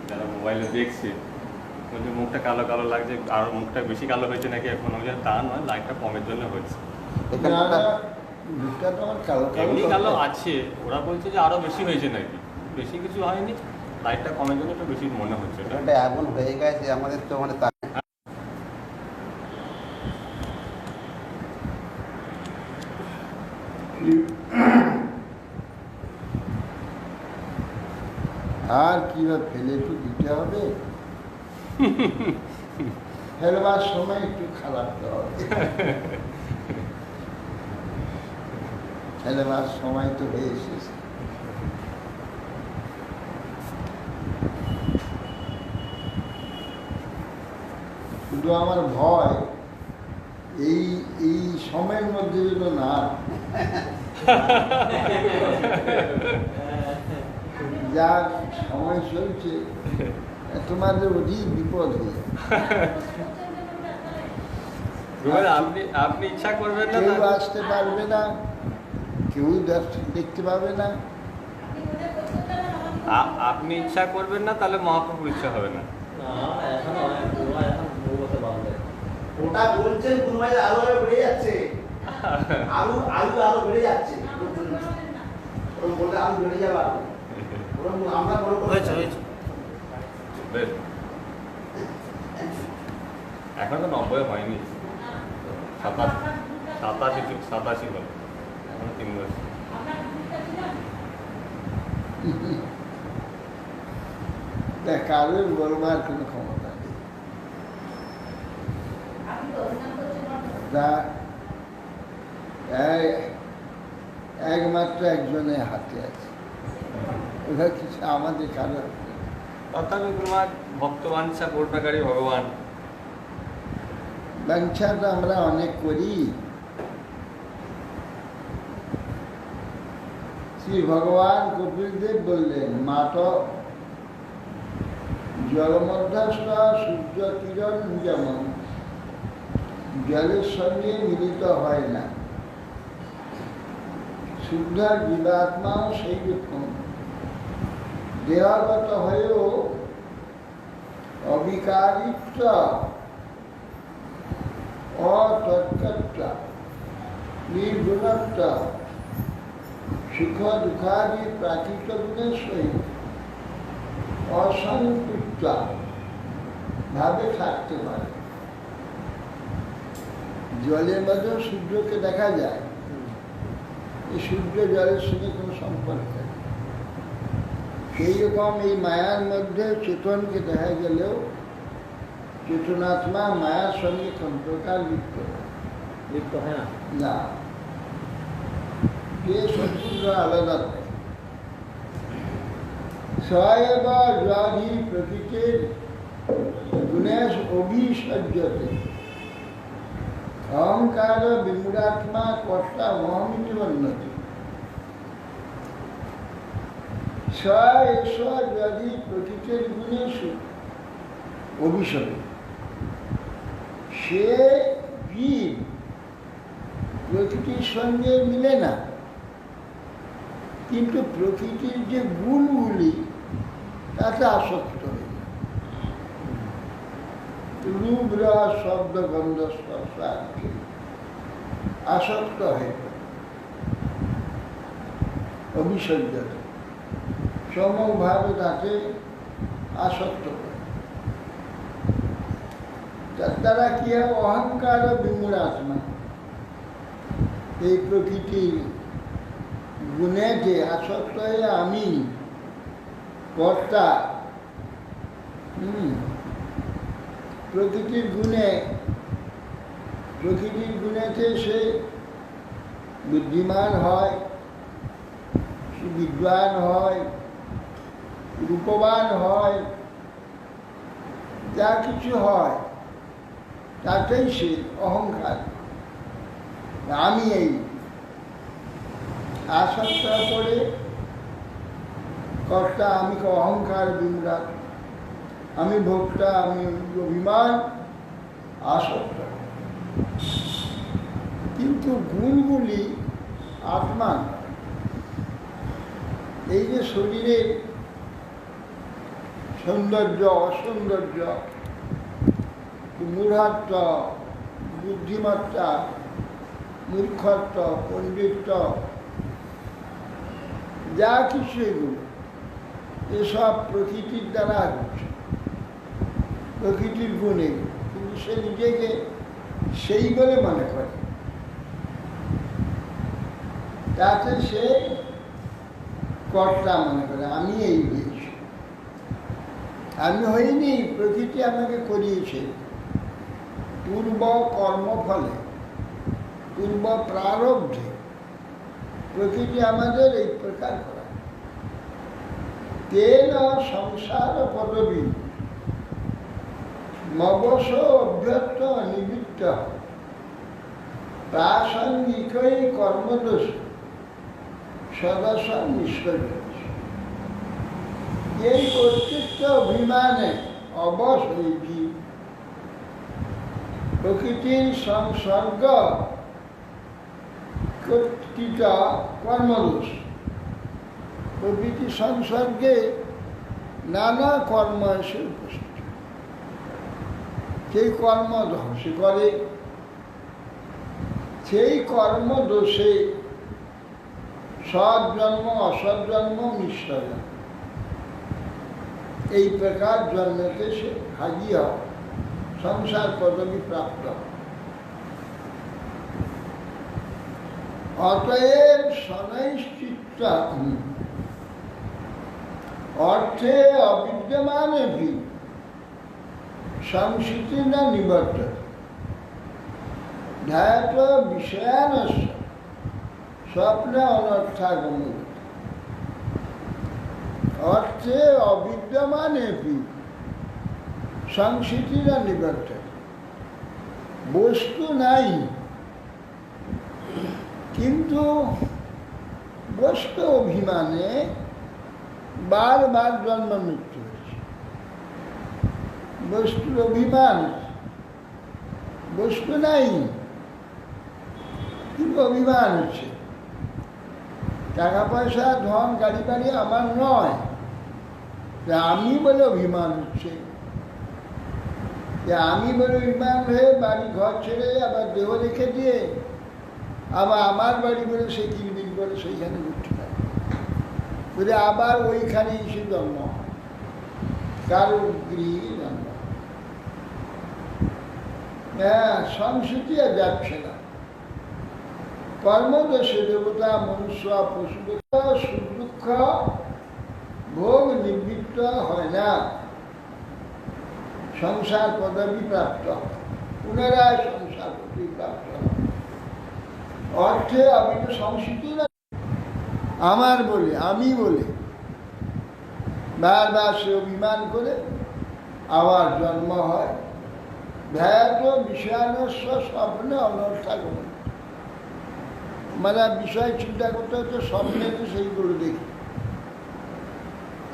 যারা মোবাইলে দেখছে মুখটা কালো কালো লাগছে, আর মুখটা বেশি কালো হয়েছে নাকি এখন তা নয়, লাইটটা কমের জন্য হয়েছে। এমনি কালো আছে, ওরা বলছে যে আরো বেশি হয়েছে নাকি, বেশি কিছু হয়নি, লাইটটা কমের জন্য একটু বেশি মনে হচ্ছে। এটা এমন হয়ে গেছে আমাদের তো মানে আর কিভাবে ফেলে একটু দিতে হবে, ফেলবার সময় একটু খারাপ হবে, ফেলবার সময় তো হয়ে এসেছে। শুধু আমার ভয় এই এই সময়ের মধ্যে যেন না যা সময় চলছে তোমাদের অধিক বিপদ হয়ে আপনি ইচ্ছা করবেন না, কেউ আসতে পারবে না, কেউ দেখতে পাবে না। আপনি ইচ্ছা করবেন না, তাহলে মহাপ্রভুর ইচ্ছা হবে না। ওটা বলছেন গুরুমাই আরো বেড়ে যাচ্ছে, আলু আলু আরো বেড়ে যাচ্ছে, বলতে আলু বেড়ে যাবে আরো। আমরা বড় হয়েছে এখন তো 90 হয়নি, 87 হল, এখন 3 বছর। কারোর বলবার কোনো ক্ষমতা নেই। একমাত্র একজনের হাতে আছে, ওরা কিছু আমাদের কারো তথাপি তোমার ভক্তবাঞ্ছা পূর্ণকারী ভগবান। বাঞ্ছা তো আমরা অনেক করি। শ্রী ভগবান কপিলদেব বললেন, মাত জলমধ্যস্থ সূর্য কিরণ যেমন জলের সঙ্গে মিলিত হয় না, শুদ্ধ জীবাত্মাও সেই রকম দেহগত হয়েও অবিকারিত্ব অতৎকর্ত নির্গুণত্ব সুখ দুঃখাদি প্রাকৃত গুণের সহিত অসম্পৃক্ত ভাবে থাকতে পারে। জলের মধ্যে সূর্যকে দেখা যায়, এই সূর্য জলের সঙ্গে কোনো সম্পর্ক নেই। সেই রকম এই মায়ার মধ্যে চেতনকে দেখা গেলেও চেতনাত্মা মায়ার সঙ্গে কোন প্রকার লিপ্ত হয় না, যে সম্পূর্ণ আলাদা নয়। সয়েব রাধি প্রকৃতির গুণেশ অভিসজ্জতে অহংকার বিমূঢ়াত্মা কর্তা মহমিতি বন্যতে। যদি প্রকৃতির গুণে অভিষেক, সে জীব প্রকৃতির সঙ্গে মিলে না, কিন্তু প্রকৃতির যে গুণগুলি তাতে আসক্ত হয়ে যায়। রূপ রস শব্দ গন্ধ স্পর্শ আসক্ত হয়ে পড়ে অভিসজ্জত। সমভাবে তাকে আসক্ত করে। তার দ্বারা কি হয়? অহংকার বিমূঢ় আত্মা এই প্রকৃতির গুণেতে আসক্ত হয়ে আমি কর্তা, প্রকৃতির গুণেতে সে বুদ্ধিমান হয়, সে বিদ্বান হয়, রূপবান হয়, যা কিছু হয় তাতেই সে অহংকার, আমি এই আসক্ত করে কর্তা, আমি অহংকার বিমূঢ়, আমি ভোক্তা, আমি অভিমান, আসক্ত। কিন্তু গুণগুলি আত্মা, এই যে শরীরের সৌন্দর্য, অসৌন্দর্য, মূঢ়ত্ব, বুদ্ধিমত্তা, মূর্খত্ব, পণ্ডিত্য, যা কিছু এগুলো, এসব প্রকৃতির দ্বারা হচ্ছে, প্রকৃতির গুণে। কিন্তু সে নিজেকে সেই বলে মনে করে, তাতে সে কর্তা মনে করে, আমি এই হয়েছি, আমি হইনি, প্রকৃতি আমাকে করিয়েছে। পূর্ব কর্মফলে, পূর্ব প্রারব্ধে প্রকৃতি আমাদের এই প্রকার করা। তেন সংসার পদবী মবস অভ্যর্থ নিবৃত্ত প্রাসঙ্গিকই কর্মদোষ সদস্য নিষ্কর্ষ। এই কর্তৃত্ব অভিমানে অবশ হয়েছি প্রকৃতির সংসর্গ কর্তৃত কর্মদোষ। প্রকৃতি সংসর্গে নানা কর্ম এসে উপস্থিত, সেই কর্ম ধ্বংস করে, সেই কর্মদোষে সৎ জন্ম, অসৎ জন্ম, মিশ্র জন্ম, এই প্রকার জন্মকে সে হাজির হয়, সংসার পদবী প্রাপ্ত। অতএব সনৈশ্চিত্ত অর্থে অবিদ্যমানে ভি সংস্কৃতি না নিবর্তন ধ্যাত বিষয়ানস্য স্বপ্নে অনর্থাগম। অর্থে অবিদ্যমানে ভি সংস্কৃতি না নিবর্তন, বস্তু নাই কিন্তু বস্তু অভিমানে বারবার জন্ম মৃত্যু হয়েছে। বস্তুর অভিমান, বস্তু নাই কিন্তু অভিমান হচ্ছে। টাকা পয়সা, ধন, গাড়ি বাড়ি আমার নয়, আমি বলে অভিমান হচ্ছে। আমি বলে অভিমান হয়ে বাড়ি ঘর ছেড়ে আবার দেহ রেখে দিয়ে আবার আমার বাড়ি বলে সে কিনবিন করে সেইখানে ঘুরতে থাকে, বলে আবার ওইখানে এসে জন্ম হয়, কারোর গৃহে জন্ম। হ্যাঁ, সংস্কৃতি আর যাচ্ছে না। কর্মদোষে দেবতা, মনুষ্য, পশু সুখ দুঃখ ভোগ নিবৃত্ত হয় না, সংসার পদবী প্রাপ্ত, পুনরায় সংসার পদবী প্রাপ্ত। অর্থে অভিন্ন সংস্কৃতি না, আমার বলে, আমি বলে বারবার সে অভিমান করে আবার জন্ম হয়। ধ্যাত বিষয়ানস্য স্বপ্নে অনর্থাগম। মানে বিষয় চিন্তা করতে হচ্ছে, স্বপ্নে তো সেইগুলো দেখি,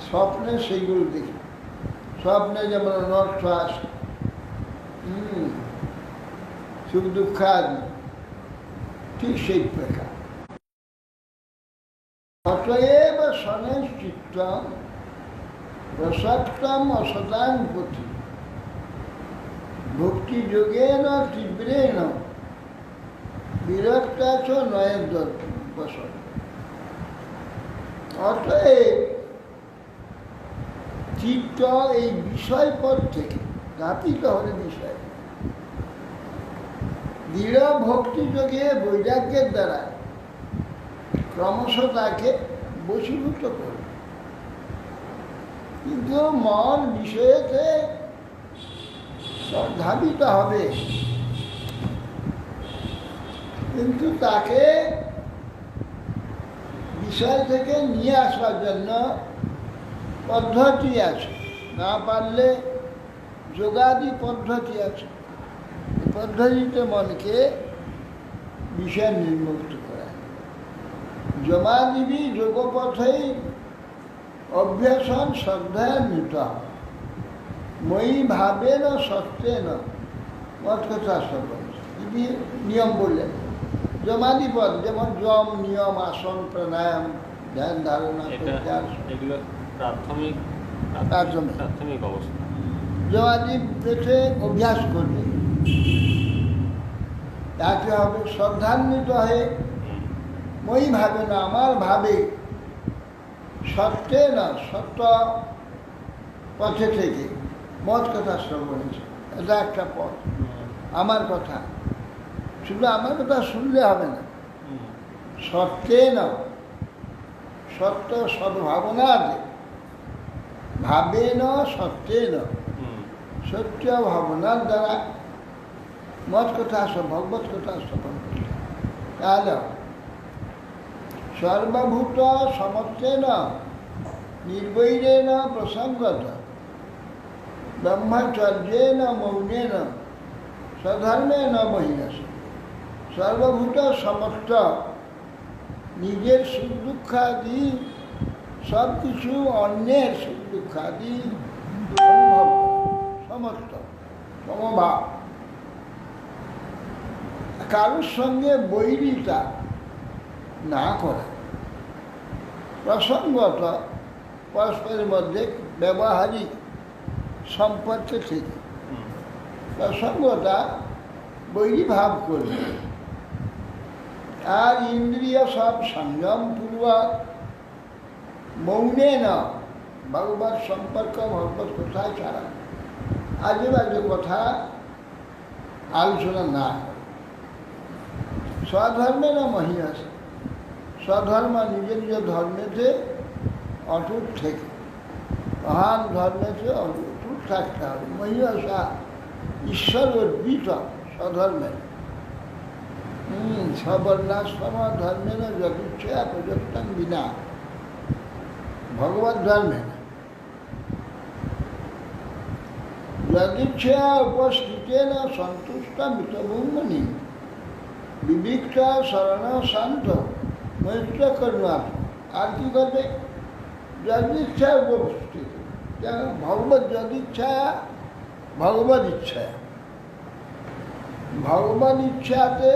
স্বপ্নে সেইগুলো দেখি, স্বপ্নে যেমন অনর্থ আসে, সুখ দুঃখ আদি, ঠিক সেই প্রকার। অতএব সনৈশ্চিত্তম প্রসক্তম অসতাং পথি ভক্তি যোগেন তীব্রেণ বিরক্তাচ নয়ের বসন। অতএব চিত্ত এই বিষয় পদ থেকে ধাপিত হলে বিষয়, দৃঢ় ভক্তি যোগে বৈরাগ্যের দ্বারা ক্রমশ তাকে বশীভূত করবে। কিন্তু মন বিষয়েতে ধাবিত হবে, কিন্তু তাকে বিষয় থেকে নিয়ে আসবার জন্য পদ্ধতি আছে, না পারলে যোগাদি পদ্ধতি আছে। এই পদ্ধতিতে মনকে বিষয় নির্মুক্ত করা। যমাদিবি যোগপথেই অভ্যাসন শ্রদ্ধান্বিত মই ভাবেন সত্যেন মত কথা শ্রবণ। তিনি নিয়ম বললেন যমাদিপদ, যেমন যম, নিয়ম, আসন, প্রাণায়াম, ধ্যান ধারণা, প্রত্যাহার, এগুলো প্রাথমিক অবস্থা। যমাদি পেটে অভ্যাস করবে, তাকে হবে শ্রদ্ধান্বিত হয়ে মই ভাবে না, আমার ভাবে, সত্যে না, সত্য পথে থেকে মত কথা শ্রবণ। এটা একটা পথ, আমার কথা। শুধু আমার কথা শুনলে হবে না, সত্যে না, সত্য সদ্ভাবনা আছে, ভাবে না, সত্যে না, সত্য ভাবনার দ্বারা মত কথা ভগবত কথা শ্রবণ করতে। তাহলে সর্বভূত সমর্থেন নির্বৈরেণ প্রসঙ্গত ব্রহ্মচর্যেন মৌনেন স্বধর্মেন মহিনস। সর্বভূত সমর্থ, নিজের সুখ দুঃখাদি সব কিছু অন্যের সুখ দুঃখাদি অনুভব সমর্থ, সমভাব, কারোর সঙ্গে বৈরিতা না করা, প্রসঙ্গত পরস্পরের মধ্যে ব্যবহারিক সম্পর্ক থেকে প্রসঙ্গতা বৈরী ভাব করবে। আর ইন্দ্রিয় সব সংযম পূর্বক মৌনে না, ভগবত সম্পর্ক, ভগবত কথা ছাড়া আজে বাজে কথা আলোচনা না হয়। স্বধর্মে না মহিয়াস, স্বধর্ম নিজের নিজের ধর্মেতে অটুট থেকে, মহান ধর্মেতে অটুট থাকতে হবে। মহিয়াসা ঈশ্বর অর্পিত স্বধর্মের। সবর্ণাশ্রম ধর্মের যদিচ্ছা প্রযত্ন বিনা, ভগবত ধর্মে যদিচ্ছা উপস্থিতেন সন্তুষ্ট মৃতভূমনি বিবিক্ত শরণ শান্ত মৈত্র করুণা। আর কি করবে? যদিচ্ছা উপস্থিত, ভগবত যদিচ্ছা, ভগবত ইচ্ছা, ভগবত ইচ্ছাতে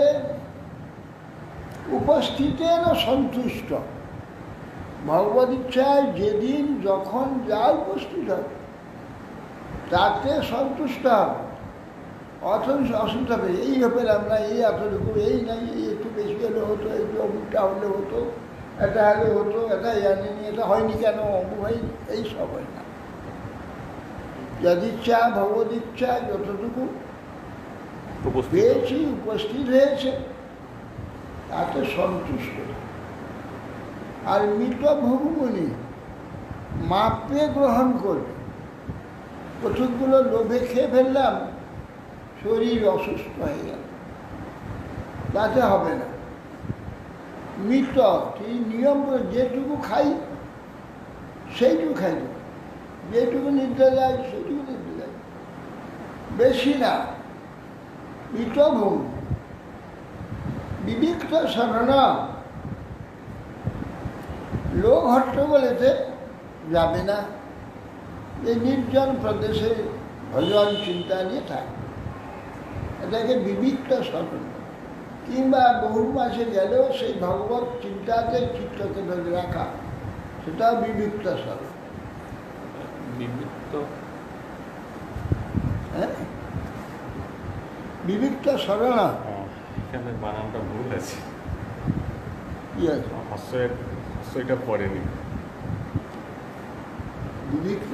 উপস্থিতেন সন্তুষ্ট। ভগবত ইচ্ছায় যেদিন যখন যা উপস্থিত হবে তাতে সন্তুষ্ট হবে। অসুবিধা হবে, এই পেলাম না, এই এতটুকু, এই নাই, এই একটু বেশি হলে হতো, একটু অমুকটা হলে হতো, এটা হলে হতো, এটা জানিনি, এটা হয়নি কেন, অমুক হয়নি, এই সব হয় না। যদিচ্ছা ভগবত ইচ্ছা যতটুকু পেয়েছি, উপস্থিত হয়েছে, তাতে সন্তুষ্ট। আর মৃত ভগবনী মাপে গ্রহণ করবে। কতগুলো লোভে খেয়ে ফেললাম, শরীর অসুস্থ হয়ে গেল, তাতে হবে না। মৃত এই নিয়ম, যেটুকু খাই সেইটুকু খাই, যেটুকু নিতে যায় সেটুকু নিতে যায়, বেশি না। মৃত ভূম বিবিক্ত শরণ, লোক হট্টগোলেতে যাবে না, এই নির্জন প্রদেশে ভজন চিন্তা নিয়ে থাকে, এটাকে বিবিক্ত শরণ। কিংবা বহু মাসে গেলেও সেই ভগবত চিন্তাতে চিত্তকে ধরে রাখা, সেটাও বিবিক্ত শরণ। হ্যাঁ, বিবিক্ত শরণ। এখানে বানানটা ভুল আছে, কি আছে? হস্যটা পড়েনি। বিবিক্ত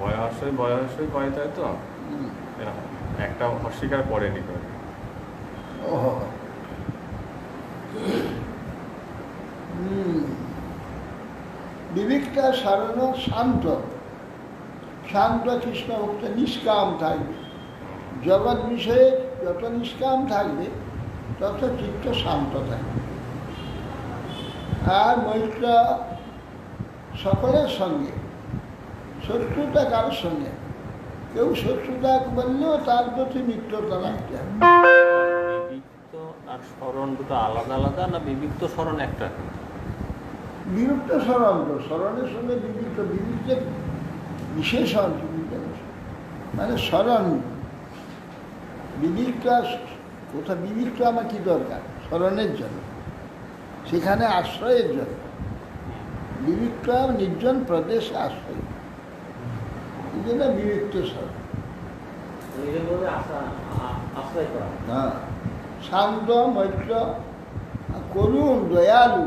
বয়সই কয় তাই তো হুম। এরকম। একটা অস্বীকার করেনি তো। ওহো। বিবেকটা সারানো শান্ত, শান্ত কৃষ্ণ ভক্ত নিষ্কাম থাকবে। জগৎ বিষয়ে যত নিষ্কাম থাকবে তত চিত্ত শান্ত থাকবে। আর মৈত্র সকলের সঙ্গে, শত্রুতা কারোর সঙ্গে, কেউ শত্রুতা বললেও তার প্রতি মিত্রতা রাখতে হবে। বিবিক্ত আর স্মরণ দুটো আলাদা আলাদা না বিবিক্ত স্মরণ একটা? বিরুদ্ধ স্মরণ তো, স্মরণের সঙ্গে বিবিধের বিশেষণ, মানে স্মরণ। বিবিধটা কোথাও বিবিধটা আমার কি দরকার? স্মরণের জন্য, সেখানে আশ্রয়ের জন্য। বিবিধটা নির্জন প্রদেশে আশ্রয়, এই জন্য বিবিধ স্মরণ। হ্যাঁ, শান্ত, মৈত্র, করুণ, দয়ালু,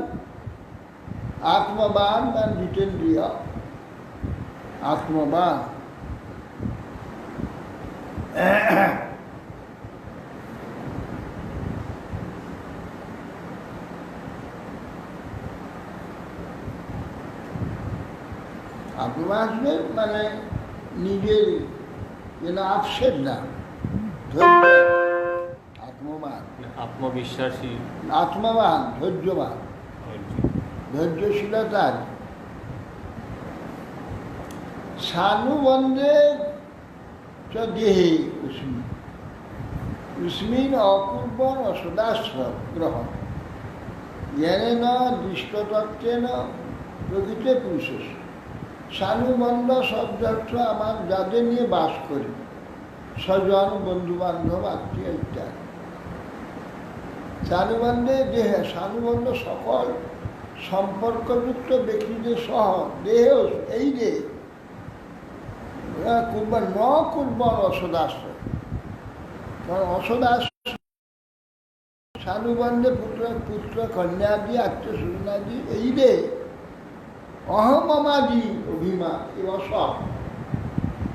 আত্মবান বা জিতেন্দ্রিয়। আত্মবান আত্মবান মানে নিজের যেন আপসেট না, ধৈর্য। আত্মবান, আত্মবিশ্বাসী, আত্মবান, ধৈর্যবান, ধৈর্যশীলতার। সানুবন্ধে চ দেহে উষ্মি, উষ্মিন অপূর্বন অসদাশ্রম গ্রহণ, জ্ঞানেন দৃষ্টতত্ত্বেন প্রকৃতে পুরুষ। সানুবন্ধ শব্দ অর্থ আমার যাদের নিয়ে বাস করি, স্বজন, বন্ধুবান্ধব, আত্মীয় ইত্যাদি। সানুবন্ধে দেহে, সানুবন্ধ সকল সম্পর্কযুক্ত ব্যক্তিদের সহ দেহ, এই যে কুর্বান ন কুর্বান অসদাশ্রয়, কারণ অসদাশ্রয় সানুবন্ধে পুত্র কন্যাদি, আত্মীয় স্বজনাদি, এই যে অহমাদি অভিমান, এই অসৎ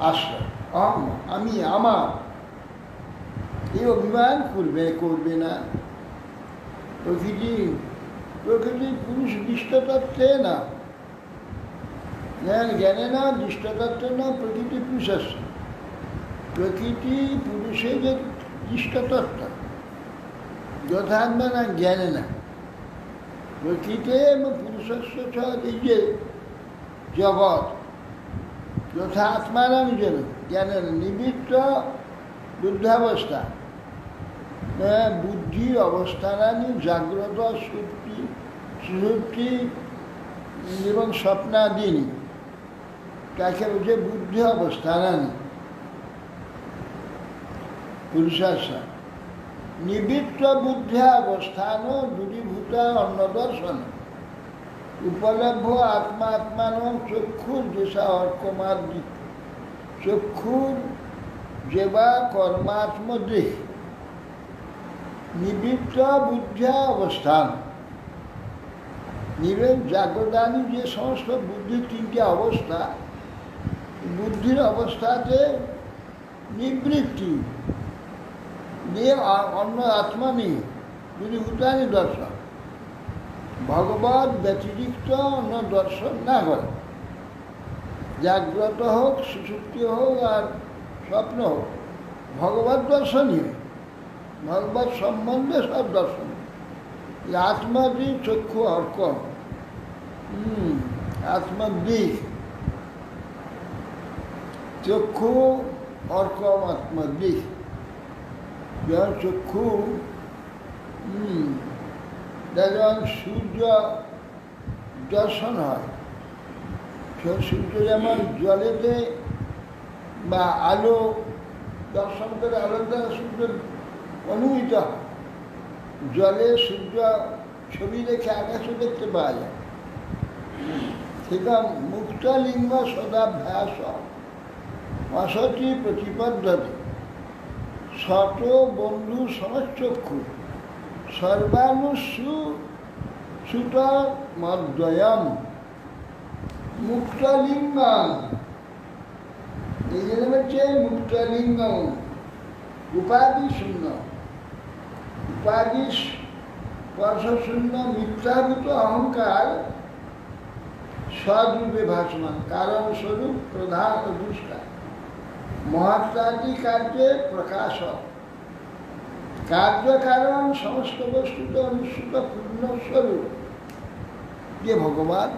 আশ্রয়। অহম আমি, আমার, এই অভিমান করবে না। প্রকৃতি পুরুষ দৃষ্টতত্ত্বে না, জ্ঞানে না দৃষ্টতত্ত্বে না, প্রকৃতি পুরুষ। প্রকৃতি পুরুষের যে দৃষ্টতত্ত্ব যথার্থ না, জ্ঞানে না। প্রকৃতি এবং পুরুষস্ব এই যে জগৎ যথা আত্মারাম যেন জ্ঞানের নিবৃত্ত বুদ্ধাবস্থা, বুদ্ধি অবস্থানানি জাগ্রত, সুষুপ্তি এবং স্বপ্নাদিনী, তাকে বলছে বুদ্ধি অবস্থানানি পুরুষাশা। নিবৃত্ত বুদ্ধি অবস্থান দূরীভূত অন্নদর্শন, উপলভ্য আত্মাত্মান চক্ষুর যেসা অর্কমাদি, চক্ষুর যেবা কর্মাত্মদেহ। নিবৃত্ত বুদ্ধি অবস্থান, জাগ্রদানি যে সমস্ত বুদ্ধির তিনটি অবস্থা, বুদ্ধির অবস্থাতে নিবৃত্তি নিয়ে অন্য আত্মা নেই, যদি ভূতানি দর্শন, ভগবত ব্যতিরিক্ত অন্য দর্শন না করে। জাগ্রত হোক, সুষুপ্তি হোক আর স্বপ্ন হোক, ভগবত দর্শনই হয়। ভগবত সম্বন্ধে সব দর্শন। আত্মাদি চক্ষু অর্ক, আত্মদিক, চক্ষু অর্কম আত্মদিক। যেমন চক্ষু, যেমন সূর্য দর্শন হয়, সূর্য যেমন জলেতে বা আলো দর্শন করে, আলোর দ্বারা সূর্য অনুমিত হয়। জলে সূর্য ছবি দেখে আকাশে দেখতে পাওয়া যায়। সেটা মুক্তলিঙ্গ সদাভ্যাস অসতি প্রতিপদ্ধতি, শত বন্ধু সমচক্ষু সর্বানুসু সুত মদ্বয়ম মুক্তলিঙ্গাং এই জন্য হচ্ছে মুক্তলিঙ্গ, উপাধি শূন্য, উপাধি স্পর্শ শূন্য, মিথ্যাভূত অহংকার সদ্রূপে ভাসমান, কারণ স্বরূপ প্রধান অধিষ্ঠা, মহাত্মাদি কার্যে প্রকাশক, কার্য কারণ সমস্ত বস্তুতে অনুসৃত পূর্ণস্বরূপ যে ভগবান,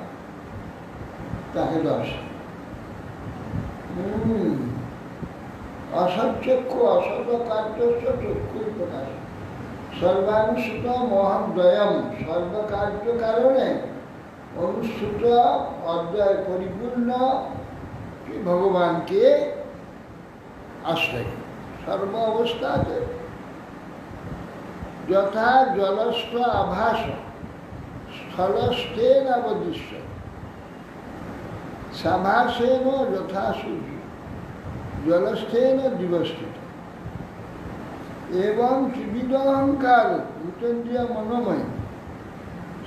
তাকে দর্শন। অসৎচক্ষু অসৎ কার্য চক্ষুর প্রকাশ, সর্বানুসূত মহদ্বয়ম, সর্বকার্য কারণে অনুসূত অদ্বয় পরিপূর্ণ ভগবানকে আশ্রয় সর্ব অবস্থাতে। যথা জলস্থ আভাস স্থলস্থেন অবদৃশ্য, সাভাসেন যথা সূর্য জলস্থেন দিবস্থিত, এবং ত্রিবিধ অহংকার ভূতেন্দ্রিয় মনোময়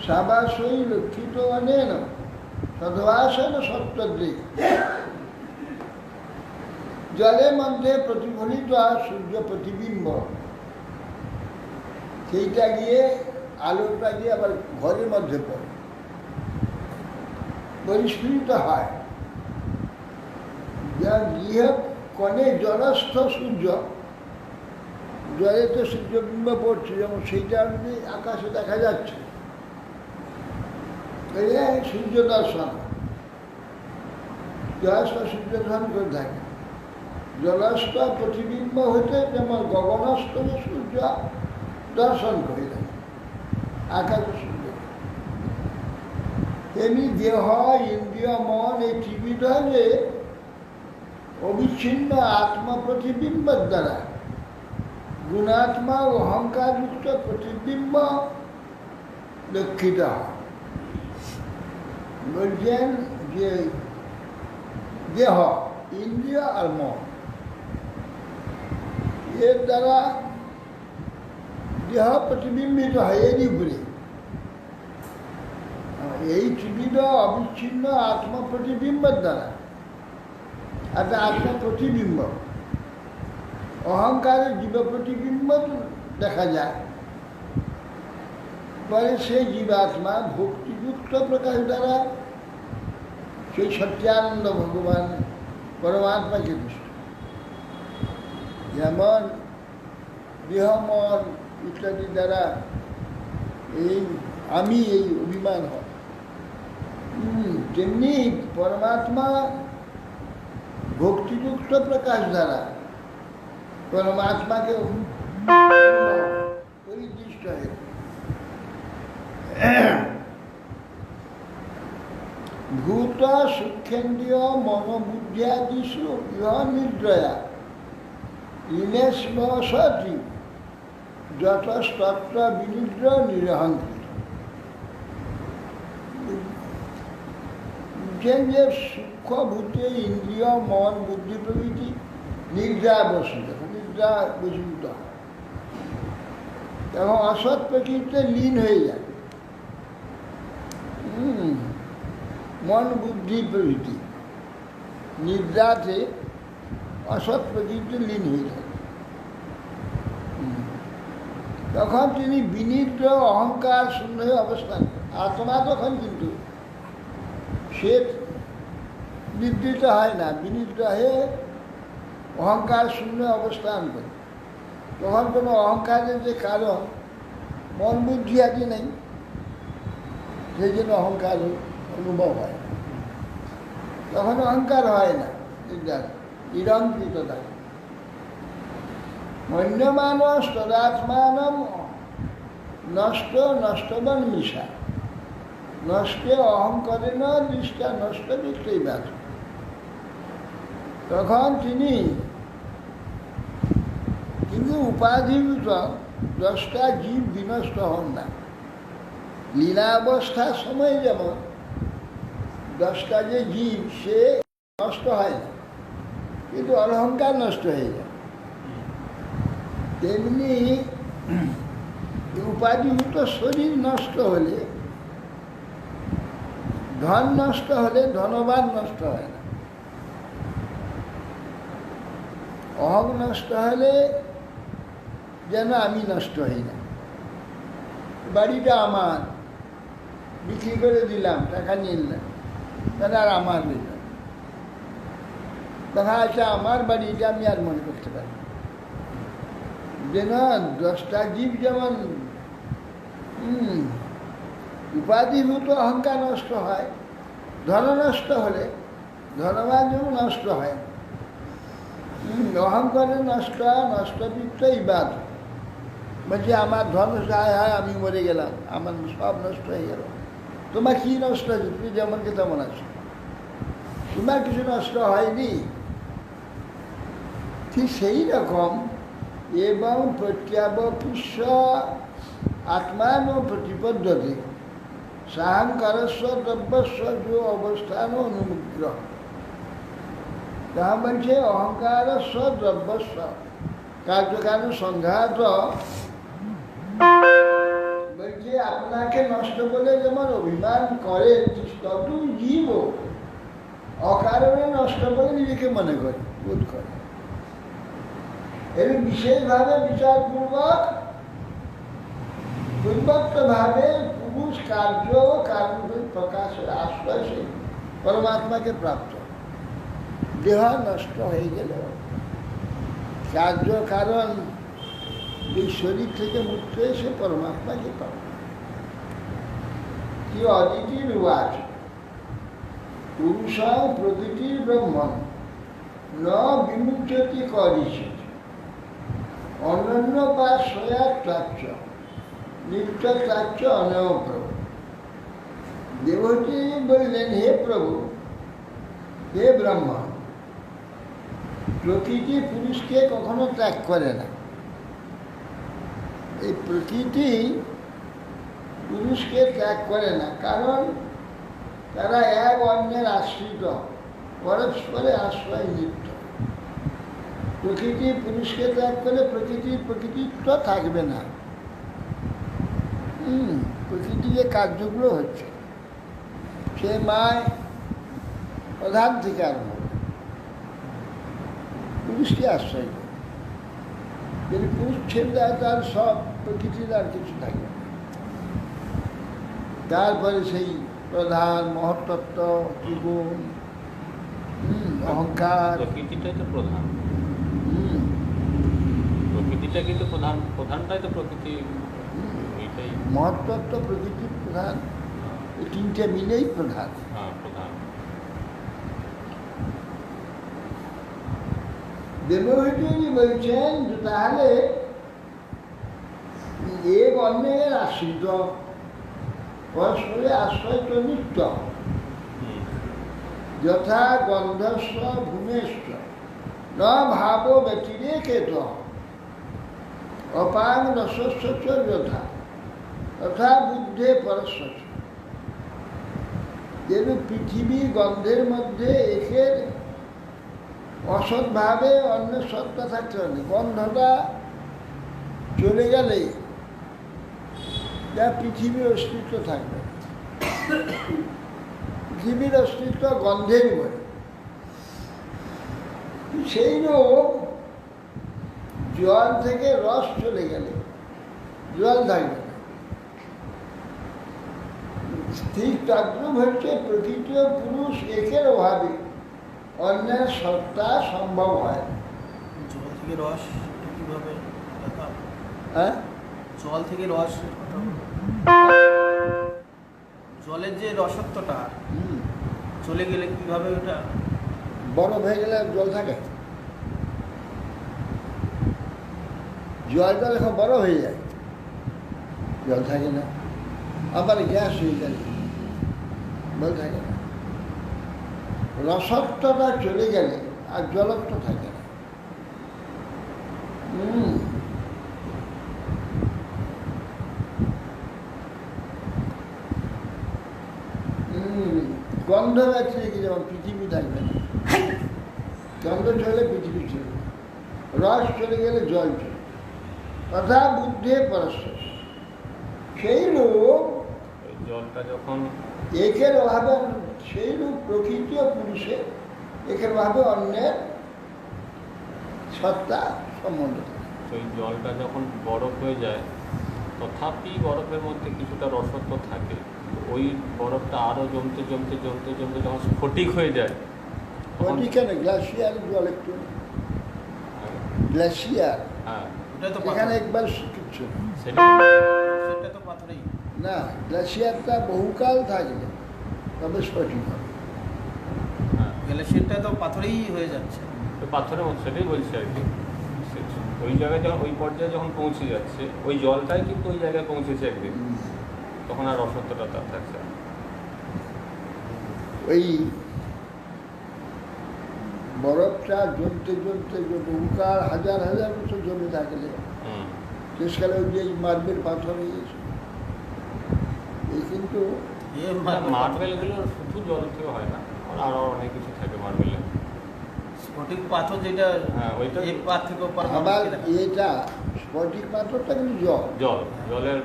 সাবাসই লক্ষিত অনেন সদ্ভাসন সত্যদ্রিক। জলের মধ্যে প্রতিফলিত সূর্য প্রতিবিম্ব, সেইটা গিয়ে আলোটা গিয়ে আবার ঘরের মধ্যে পড়ে, পরিস্ফুরিত হয়। যা গৃহ কোণে জলস্থ সূর্য, জলে তো সূর্যবিম্ব পড়ছে, যেমন সেইটা আকাশে দেখা যাচ্ছে, সূর্য দর্শন, জলস্থ সূর্য দর্শন করে থাকে। জলস্থ প্রতিবিম্ব হতে যেমন গগনস্থলে সূর্য দর্শন করে থাকে, আকাশে সূর্য। তেমনি দেহ ইন্দ্রিয় মন এই ত্রিবিধ যে অবিচ্ছিন্ন আত্মা প্রতিবিম্বের দ্বারা গুণাত্মা ও অহংকারযুক্ত প্রতিবিম্ব লক্ষিত হয়। বলছেন যে দেহ ইন্দ্রিয় আর মন, এর দ্বারা দেহ প্রতিবিম্বিত হয় এরই উপরে। এই ত্রিবিধ অবিচ্ছিন্ন আত্মা প্রতিবিম্বের দ্বারা একটা আত্মা প্রতিবিম্ব, অহংকারের জীব প্রতিবিম্ব দেখা যায়। পরে সেই জীবাত্মা ভক্তিযুক্ত প্রকাশ দ্বারা সেই সত্যানন্দ ভগবান পরমাত্মাকে দৃষ্ট। যেমন দেহ মন ইত্যাদি দ্বারা এই আমি এই অভিমান হয়, তেমনি পরমাত্মা ভক্তিযুক্ত প্রকাশ দ্বারা পরমাত্মাকে পরিদৃষ্ট হয়ে ভূত সূক্ষ্মেন্দ্রিয় মনোবুদ্ধ্যাদিষু ইহ নিদ্রয়া ইনেস্মসতি যতস্তত্র বিনিদ্র নিরহঙ্কৃত। যে সূক্ষ্মভূতে ইন্দ্রিয় মন বুদ্ধি প্রভৃতি নিদ্রা বসিত, নিদ্রা বসীভূত হয় এবং অসৎ প্রকৃতিতে লীন হয়ে যায়। মন বুদ্ধি প্রভৃতি নিদ্রাতে অসৎ প্রকৃতিতে লীন হয়ে যায়। তখন তিনি বিনিদ্র অহংকার শূন্য হয়ে অবস্থান, আত্মা তখন কিন্তু সে নিদ্রিত হয় না, বিনিদ্র হয়ে অহংকার শূন্য অবস্থান করে। তখন কোনো অহংকারের যে কারণ মন বুদ্ধি আদি নেই, সেই জন্য অহংকার অনুভব হয়। তখন অহংকার হয় না, নিরঙ্কিত থাকে। মন্যমান স্তদাত্মান নষ্ট নষ্টবন মিশা, নষ্টে অহংকারে না দৃষ্টা নষ্ট দেখতেই বাদ। তখন তিনি কিন্তু উপাধিভূত দশটা জীব বিনষ্ট হন না। লীলাবস্থার সময় যেমন দশটা যে জীব সে নষ্ট হয় না, কিন্তু অহংকার নষ্ট হয়ে যায়। তেমনি উপাধিভূত শরীর নষ্ট হলে, ধন নষ্ট হলে ধনবান নষ্ট হয় না। অহং নষ্ট হলে যেন আমি নষ্ট হই না। বাড়িটা আমার, বিক্রি করে দিলাম, টাকা নিয়ে নিলাম, তাহলে আর আমার হইল। দেখা যাচ্ছে আমার বাড়িটা আমি আর মনে করতে পারি যেন 10টা জীব যেমন উপাধিভূত অহংকার নষ্ট হয়, ধন নষ্ট হলে ধনবান যেমন নষ্ট হয়, অহংকারের নষ্টবিত্ত ইবাদ। বলছে আমার ধন সহায় হয়, আমি মরে গেলাম, আমার সব নষ্ট হয়ে গেল। তোমার কি নষ্ট হয়েছে? তুমি যেমনকে তেমন আছো, তোমার কিছু নষ্ট হয়নি। ঠিক সেই রকম এবং প্রত্যাবপুষ্য আত্মান প্রতিপদ্ধতি সাহংকারস্ব দ্রব্যস্ব যে অবস্থান অনুগ্রহ। তাহা বলছে অহংকারস্ব দ্রব্যস্ব কার্যকারণ সংঘাত। বলছে আপনাকে নষ্ট বলে যেমন অভিমান করে, তত জীব অকারণে নষ্ট বলে নিজেকে মনে করে, বোধ করে। এবং বিশেষভাবে বিচারপূর্বক পূর্বক্তভাবে পুরুষ কার্য ও কার্যের প্রকাশের আশ্বাসে পরমাত্মাকে প্রাপ্ত। দেহ নষ্ট হয়ে গেল, কার্য কারণ এই শরীর থেকে মুক্ত এসে পরমাত্মাকে প্রাপ্ত। কি অদিতির উবাচ পুরুষ প্রকৃতির ব্রহ্মণ ন বিমুচ্যতি করিছে অনন্য বা সয়াত্রাচ্য নিত্যাচ্য অনয় প্রভু। দেবতী বললেন, হে প্রভু, হে ব্রহ্মা, প্রকৃতি পুরুষকে কখনো ত্যাগ করে না। এই প্রকৃতি পুরুষকে ত্যাগ করে না, কারণ তারা এক অন্যের আশ্রিত, পরস্পরে আশ্রয় নিত্য। প্রকৃতি পুরুষকে ত্যাগ করে প্রকৃতির প্রকৃতিত্ব থাকবে না। প্রকৃতির যে কার্যগুলো হচ্ছে, সে মায় প্রধান থেকে আরম্ভ পুরুষকে আশ্রয় করে। যদি পুরুষ ছেড়ে দেয় তার সব প্রকৃতির আর কিছু থাকবে না। তারপরে সেই প্রধান মহত্তত্ব, ত্রিগুণ, অহংকার, প্রকৃতিটাই তো প্রধান। প্রকৃতিটা কিন্তু প্রধানটাই তো প্রকৃতি। এইটাই মহত্তত্ব, প্রকৃতির প্রধান, এই তিনটে মিলেই প্রধান। হ্যাঁ, প্রধান। দেবহূতি বলছেন যে তাহলে এক অন্যের আশ্রিত, পরস্পরে আশ্রয় তো নিত্য। যথা গন্ধস্ব ভূমেশ্ব ন ভাব ব্যতিরেকেত অপাং রসস্ব চ যথা তথা বুদ্ধে পরস্ব। যেরূপ পৃথিবী গন্ধের মধ্যে একের অসৎভাবে অন্য সত্তা থাকতে পারে। গন্ধটা চলে গেলে যা পৃথিবীর অস্তিত্ব থাকবে। পৃথিবীর অস্তিত্ব গন্ধের উপরে। সেই রূপ জল থেকে রস চলে গেলে জল থাকবে না। ঠিক তদ্রূপ হচ্ছে প্রকৃতি ও পুরুষ একের অভাবে অন্যের সত্তা সম্ভব হয়। জল থেকে রস কিভাবে? হ্যাঁ, জল থেকে রস, জলের যে রসত্বটা চলে গেলে কিভাবে ওটা? বরফ হয়ে গেলে জল থাকে? জলটা যখন বরফ হয়ে যায় জল থাকে না। আবার গ্যাস হয়ে যায়, জল থাকে না। রসত্বটা চলে গেলে আর জলত্ব থাকে না। গন্ধ ব্যক্তি যেমন পৃথিবী থাকবে না। গন্ধ চলে পৃথিবী চলে, রস চলে গেলে জল চলে। তথা বুদ্ধে পরস্পর। সেই রূপ জলটা যখন একের অভাবে, সেই রূপ প্রকৃতি ও পুরুষে একের অভাবে অন্যের সত্তা সম্বন্ধ থাকে। তো এই জলটা যখন বরফ হয়ে যায় তথাপি বরফের মধ্যে কিছুটা রসত্ব থাকে, তো ওই বরফটা আরও জমতে জমতে জমতে জমতে যখন স্ফটিক হয়ে যায় তখন ওইখানে গ্লাসিয়ার জল একটু গ্লাসিয়ার হ্যাঁ ওটা তো এখানে পাথর। একবার কিচ্ছু না। সেটা সেটা তো পাথরেই। না, গ্লাসিয়ারটা বহুকাল থাকলে তবে স্ফটিক হবে। হ্যাঁ গ্যালাক্সিটা তো পাথরেই হয়ে যাচ্ছে। তো পাথরের মতো সেটাই বলছি আর কি। ওই জায়গায় যখন ওই পর্যায়ে যখন পৌঁছে যাচ্ছে ওই জলটাই কিন্তু ওই জায়গায় পৌঁছেছে একদিন, তখন আর রসত্বটা তার থাকছে না। ওই বরফটা জমতে জমতে বহুকাল হাজার হাজার বছর জমে থাকলে হুম। শেষকালে ওই যে মার্বেল পাথর হয়ে গেছে। এই কিন্তু এ মার্বেল মার্বেলগুলো শুধু জল থেকে হয় না, আরও অনেক কিছু থাকে মার্বেলে। স্ফটিক পাথর যেটা হ্যাঁ, ওইটা- এই পার্থক্য আবার এটা স্ফটিক পাথরটা কিন্তু জল। জল, জলের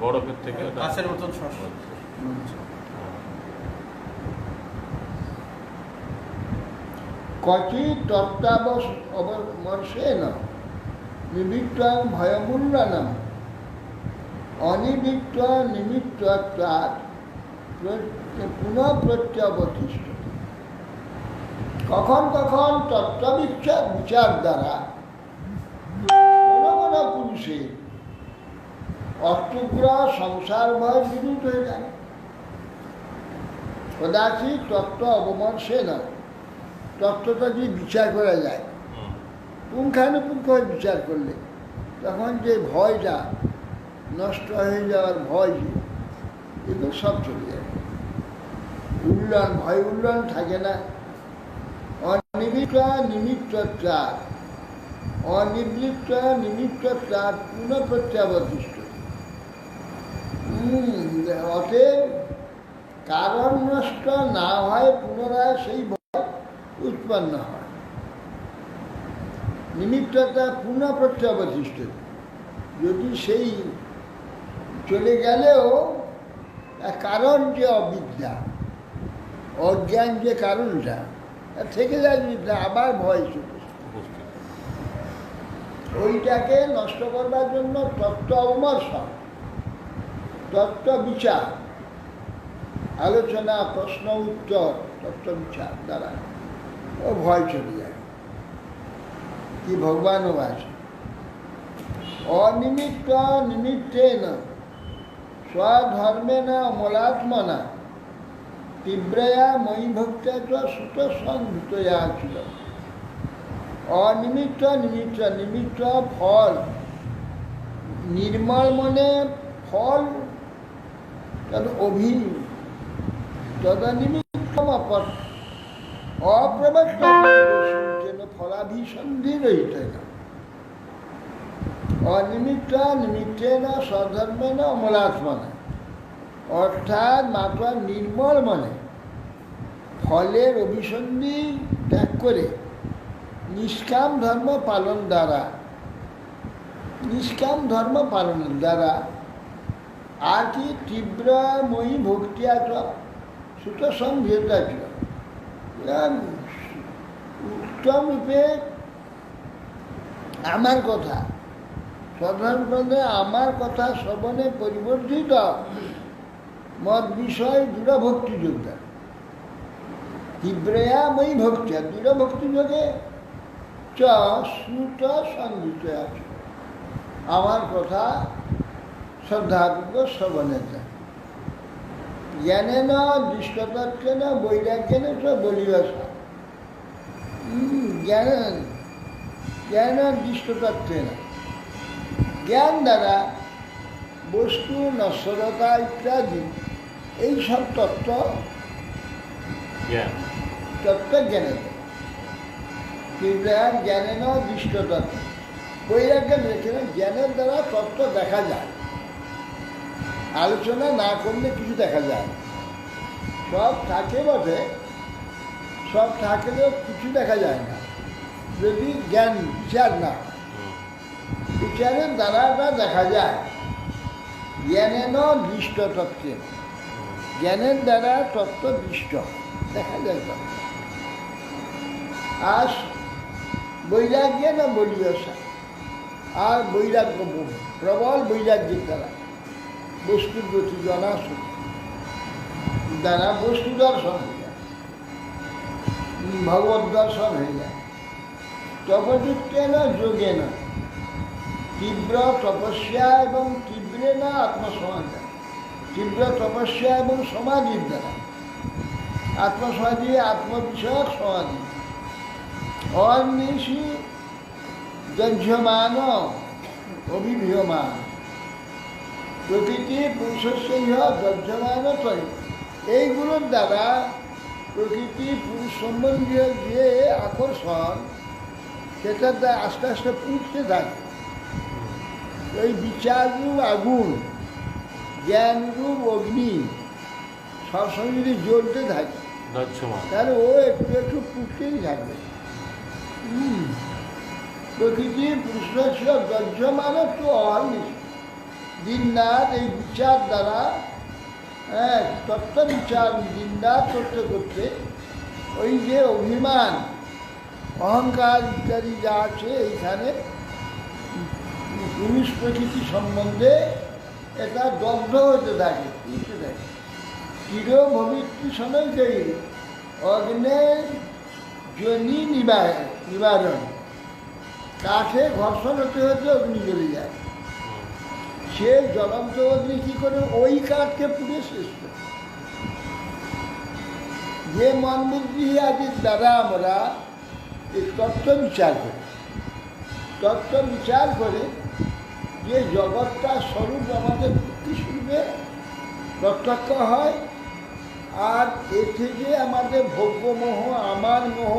বরফের থেকে ওটা- কাঁচের মতন শস্য। কচি তত্ত্বাবমর্শেন নিমিত্তং ভয়মূল্যনম অনিমিত্ত নিমিত্তাৎ পুনঃ প্রত্যাবতিষ্ঠ। কখন কখন বিচার দ্বারা কোন কোন পুরুষের অষ্টগ্রহ সংসার ভয় বিরুদ্ধ হয়ে যায়। কদাচিৎ তত্ত্ব অবমর্শে না, তত্ত্বটা যদি বিচার করা যায় হুম। পুঙ্খানুপুঙ্খ বিচার করলে তখন যে ভয়টা নষ্ট হয়ে যাওয়ার ভয় যে এগুলো সব চলে যাবে। ভয় উল্লন থাকে না। অনিবৃত্ত নিমিত্তাৎ অনিবৃত্ত নিমিত্তাৎ পুনঃ প্রত্যাবতিষ্ঠ। অতএব কারণ নষ্ট না হয় পুনরায় সেই ভয় উৎপন্ন হয়। নিমিত্ততা পুনঃ প্রত্যাবতিষ্ঠ। যদি সেই চলে গেলেও কারণ যে অবিদ্যা, অজ্ঞান যে কারণটা থেকে যায়, বিদ্যা আবার ভয় চলে। ওইটাকে নষ্ট করবার জন্য তত্ত্ব অবমর্শন, তত্ত্ব বিচার, আলোচনা, প্রশ্ন উত্তর, তত্ত্ব বিচার দ্বারা ও ভয় চলে যায়। কি ভগবানও আছে অনিমিত্ত নিমিত্তেন স্বধর্মেন অমলাত্মনা তীব্রয়া ময়ী ভক্ত্যা সুত সংভূতয়া ছিল। অনিমিত্ত নিমিত্ত, নিমিত্ত ফল, নির্মল মনে ফল তদ তদনিমিত্তম অপ্রবক্ত যেন ফলাভিসন্ধি রহিত না। অনিমিত্ত নিমিত্তেন স্বধর্মেন অমলাত্মনা, অর্থাৎ মাত্র নির্মল মনে ফলের অভিসন্ধি ত্যাগ করে নিষ্কাম ধর্ম পালন দ্বারা, নিষ্কাম ধর্ম পালনের দ্বারা আর কি তীব্রময়ী ভক্তিয়া সুত সংহিতা ছিল। উত্তম রূপে আমার কথা সাধারণভাবে আমার কথা শ্রবণে পরিবর্তিত মত বিষয় দৃঢ় ভক্তি যোগদান। তীব্রয়াময়ী ভক্তি, দৃঢ় ভক্তি যোগে চ শ্রুত সংগীত আছে। আমার কথা শ্রদ্ধাপূর্বক শ্রবণে যায়। জ্ঞানেন দৃষ্টতত্ত্বেন বৈরাগ্যেন চ বলিবাসা। জ্ঞান দৃষ্টতত্ত্বেন, জ্ঞান দ্বারা বস্তু নশ্বরতা ইত্যাদি এইসব তত্ত্ব জ্ঞানের জ্ঞানেন দৃষ্টতত্ত্ব। বৈরাগ্যেন রেখে জ্ঞানের দ্বারা তত্ত্ব দেখা যায়, আলোচনা না করলে কিছু দেখা যায় না। সব থাকে বটে, সব থাকলেও কিছু দেখা যায় না যদি জ্ঞান বিচার না, বিচারের দ্বারাটা দেখা যায়। জ্ঞানেন দৃষ্ট তত্ত্বে, জ্ঞানের দ্বারা তত্ত্ব দৃষ্ট দেখা যায়। আর বৈরাগ্য না বলিয়সা, আর বৈরাগ্য প্রবল বৈরাগ্যের দ্বারা বস্তুর প্রতি জনাসক্তি দ্বারা বস্তু দর্শন হয়ে যায়, ভগবত দর্শন হয়ে যায়। তপযুক্তেন যোগেন তীব্র তপস্যা এবং তীব্রেণ আত্মসমাধি, তীব্র তপস্যা এবং সমাধির দ্বারা, আত্মসমাধি আত্মবিষয়ক সমাধি, অন্বেষী যজ্ঞমান অভিভীয়মান প্রকৃতি পুরুষস্য যজ্ঞমান তরি, এইগুলোর দ্বারা প্রকৃতি পুরুষ সম্বন্ধীয় যে আকর্ষণ সেটার দ্বারা আস্তে আস্তে পুড়তে থাকে। ওই বিচাররূপ আগুন, জ্ঞানরূপ অগ্নি সবসময় যদি জ্বলতে থাকে তাহলে ও একটু একটু পুড়তেই থাকবে। প্রকৃতি পুরুষস্য যজ্ঞমান তো অহর্নিশি, দিন রাত এই বিচার দ্বারা, তত্ত্ব বিচার দিন রাত করতে করতে ওই যে অভিমান অহংকার ইত্যাদি যা আছে এইখানে পুরুষ প্রকৃতি সম্বন্ধে এটা দগ্ধ হতে থাকে, পুড়তে থাকে। চির ভবিষ্যৎ সময় অগ্নের জনি নিবারণ, কাঠে ঘর্ষণ হতে হতে অগ্নি জ্বলে যায়, সে জ্বলন্ত অগ্নি কী করে ওই কাঠকে পুড়ে শেষ করে। যে মন বুদ্ধি আদির দ্বারা আমরা এই তত্ত্ব বিচার করি, তত্ত্ব বিচার করে যে জগৎটা স্বরূপ আমাদের বুদ্ধি শুনবে প্রত্যক্ষ হয়, আর এ থেকে আমাদের ভোগ্যমোহ, আমার মোহ,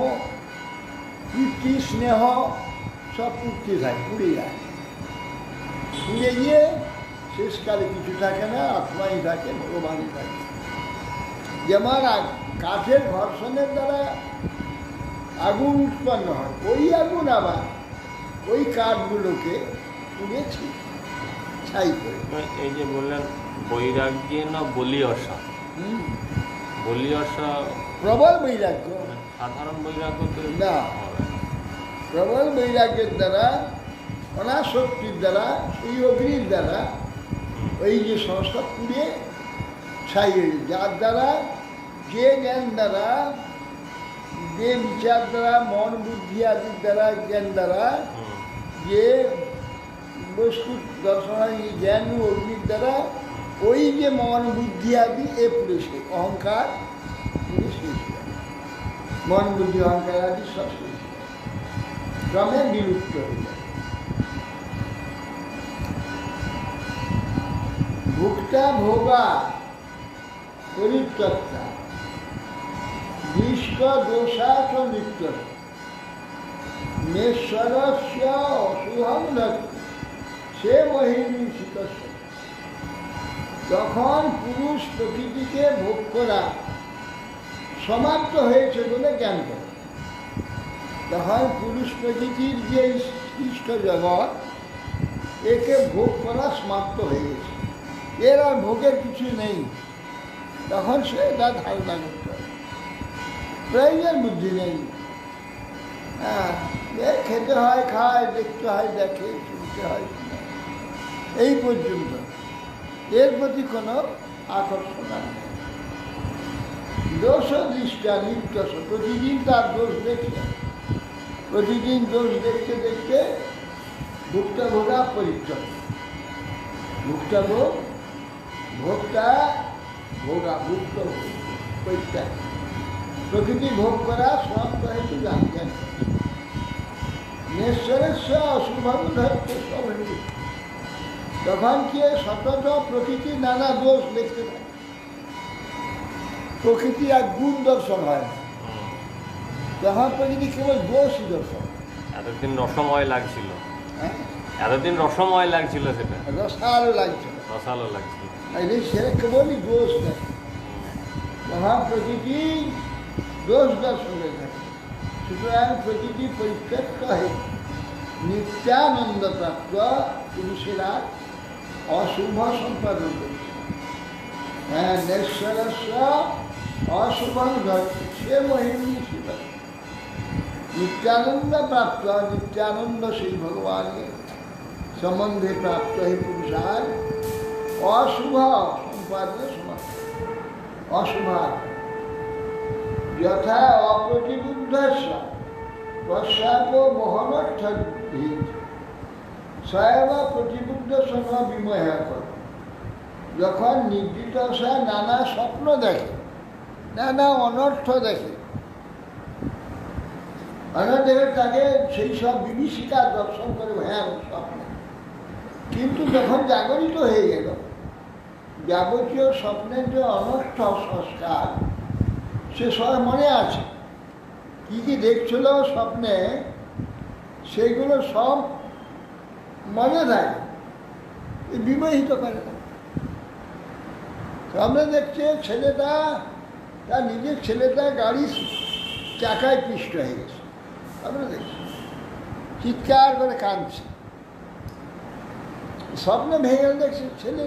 প্রীতি স্নেহ সব পুড়তে থাকে, পুড়ে যায়। পুড়ে গিয়ে শেষকালে কিছু থাকে না, আত্মাই থাকে, ভগবানই থাকে। যেমন কাঠের ঘর্ষণের দ্বারা আগুন উৎপন্ন হয়, ওই আগুন আবার ওই কাঠগুলোকে পুড়েছি ছাই করে। এই যে বললেন বৈরাগ্যে না বলিয়সা, বলিয়সা প্রবল বৈরাগ্য, সাধারণ বৈরাগ্য তো না, প্রবল বৈরাগ্যের দ্বারা, অনাসক্তির দ্বারা, সেই অগ্নির দ্বারা ওই যে সংস্থা পুড়ে ছাই হয়ে, যার দ্বারা যে জ্ঞান দ্বারা, যে বিচার দ্বারা, মন বুদ্ধি আদির দ্বারা, জ্ঞান দ্বারা যে বস্তু দর্শন হয়, জ্ঞান অগ্নির দ্বারা ওই যে মন বুদ্ধি আদি এ পুড়ে শেষ, অহংকার পুড়ে শেষ হয়ে যায়, মন বুদ্ধি অহংকার আদি সব শেষ হয়ে যায়, ক্রমে বিলুপ্ত হয়ে যায়। ভুক্তা ভোগা পরিত্যক্তা নিষ্ক দোষাচ নিত্য মেশ্বরস্য অশুভম লক্ষ্য সে মহিষিত। যখন পুরুষ প্রকৃতিকে ভোগ করা সমাপ্ত হয়েছে বলে জ্ঞান করে, তখন পুরুষ প্রকৃতির যে সৃষ্ট জগৎ একে ভোগ করা সমাপ্ত হয়ে গেছে, এর আর ভোগের কিছু নেই, তখন সে এটা ধারণা করতে হবে, প্রয়োজন বুদ্ধি নেই। হ্যাঁ, খেতে হয় খায়, দেখতে হয় দেখে, শুনতে হয় শুনে, এই পর্যন্ত এর প্রতি কোনো আকর্ষণ নেই। দোষ দৃষ্টা নিত্য, প্রতিদিন তার দোষ দেখছে, প্রতিদিন দোষ দেখতে দেখতে ভুক্তা ভোগা পরিত্যাগ, ভুক্তা ভোগ ভোক্তা ভোগা ভুক্ত পরিত্যাগ, প্রকৃতি ভোগ করা সমাপ্ত হয়েছে জ্ঞান। নেশ্বরেশ্ব অশুভম ধরতে সব হয়ে, তখন কি সতত প্রকৃতি নানা দোষ দেখতে পায়, প্রকৃতি আর গুণ দর্শন হয় না, তখন প্রকৃতি কেবল দোষই দর্শন। এতদিন রসময় লাগছিল, হ্যাঁ, এতদিন রসময় লাগছিল, সেটা রসালো লাগছিল, রসালো লাগছিল, সে কেবলই দোষ দেখে, তখন প্রকৃতি দোষ দর্শন হয়ে থাকে। সুতরাং প্রকৃতি পরিত্যক্ত হয়ে নিত্যানন্দ প্রাপ্ত পুরুষেরা অশুভ সম্পাদন করেছে। হ্যাঁ, নেশ্বরস্ব অশুভম ধরছে সে মহিষিত, নিত্যানন্দ প্রাপ্ত, নিত্যানন্দ সেই ভগবানের সম্বন্ধে প্রাপ্ত হে পুরুষার অশুভ সম্পাদনে সমর্থ। অশুভ যথা অপ্রতিবুদ্ধ প্রস্রাব মোহনর্থ স্বয়ং প্রতিবুদ্ধ সহ বিময় কর। যখন নির্দিষ্ট নানা স্বপ্ন দেখে, নানা অনর্থ দেখে, অনর্থের তাকে সেই সব বিভীষিকা দর্শন করে ভয়ানক স্বপ্ন। কিন্তু যখন জাগরিত হয়ে গেল, যাবতীয় স্বপ্নের যে অনর্থ সংস্কার সে সব মনে আছে। কি কি দেখছিল স্বপ্নে সেগুলো সব মনে থাকে, বিমোহিত করে না। সামনে দেখছে ছেলেটা, তার নিজের ছেলেটা গাড়ির চাকায় পিষ্ট হয়ে গেছে, আমরা দেখছি চিৎকার করে কাঁদছে। স্বপ্নে ভেঙে গেল, দেখছে ছেলে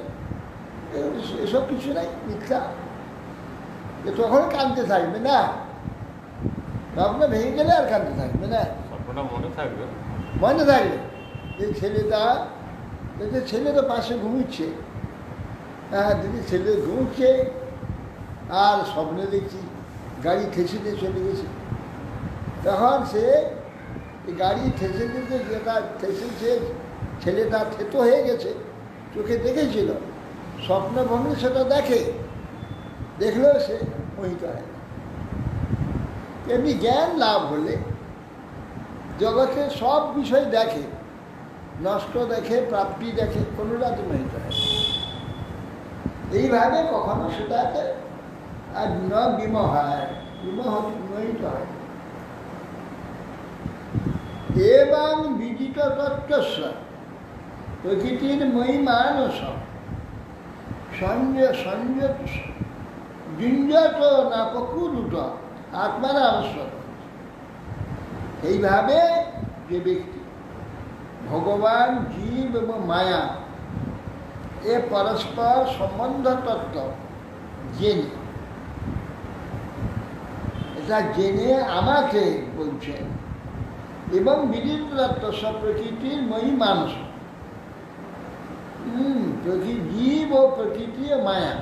এসব কিছু নাই, মিথ্যা। তখন কাঁদতে থাকবে না, স্বপ্ন ভেঙে গেলে আর কাঁদতে থাকবে না, স্বপ্নটা মনে থাকবে, মনে থাকবে যে ছেলেটা, দেখে ছেলে তো পাশে ঘুমুচ্ছে, হ্যাঁ দেখি ছেলে ঘুমুচ্ছে, আর স্বপ্নে দেখছি গাড়ি ঠেসে দিয়ে চলে গেছে। তখন সে গাড়ি ঠেসে দিতে, যেটা ঠেসেছে ছেলেটা থেতো হয়ে গেছে, চোখে দেখেছিল, স্বপ্ন ভঙ্গে সেটা দেখে, দেখলেও সে মোহিত হয় না। এমনি জ্ঞান লাভ হলে জগতে সব বিষয় দেখে, নষ্ট দেখে, প্রাপ্তি দেখে, কোনোটাতে মোহিত হয়। এইভাবে কখনো সেটাতে আর ন বিমোহায়, মোহিত হয়। এবং বিদিত তত্ত্বস্য প্রকৃতির মহিমানস সংযত জিঞ্জত না প্রকুরুত আত্মার আবশ্যক। এইভাবে যে ব্যক্তি ভগবান, জীব এবং মায়া এ পরস্পর সম্বন্ধ তত্ত্ব জেনে, এটা জেনে আমাকে বলছেন, এবং বিদিত তত্ত্ব সব প্রকৃতির মহিমাংস, জীব ও প্রকৃতি মায়া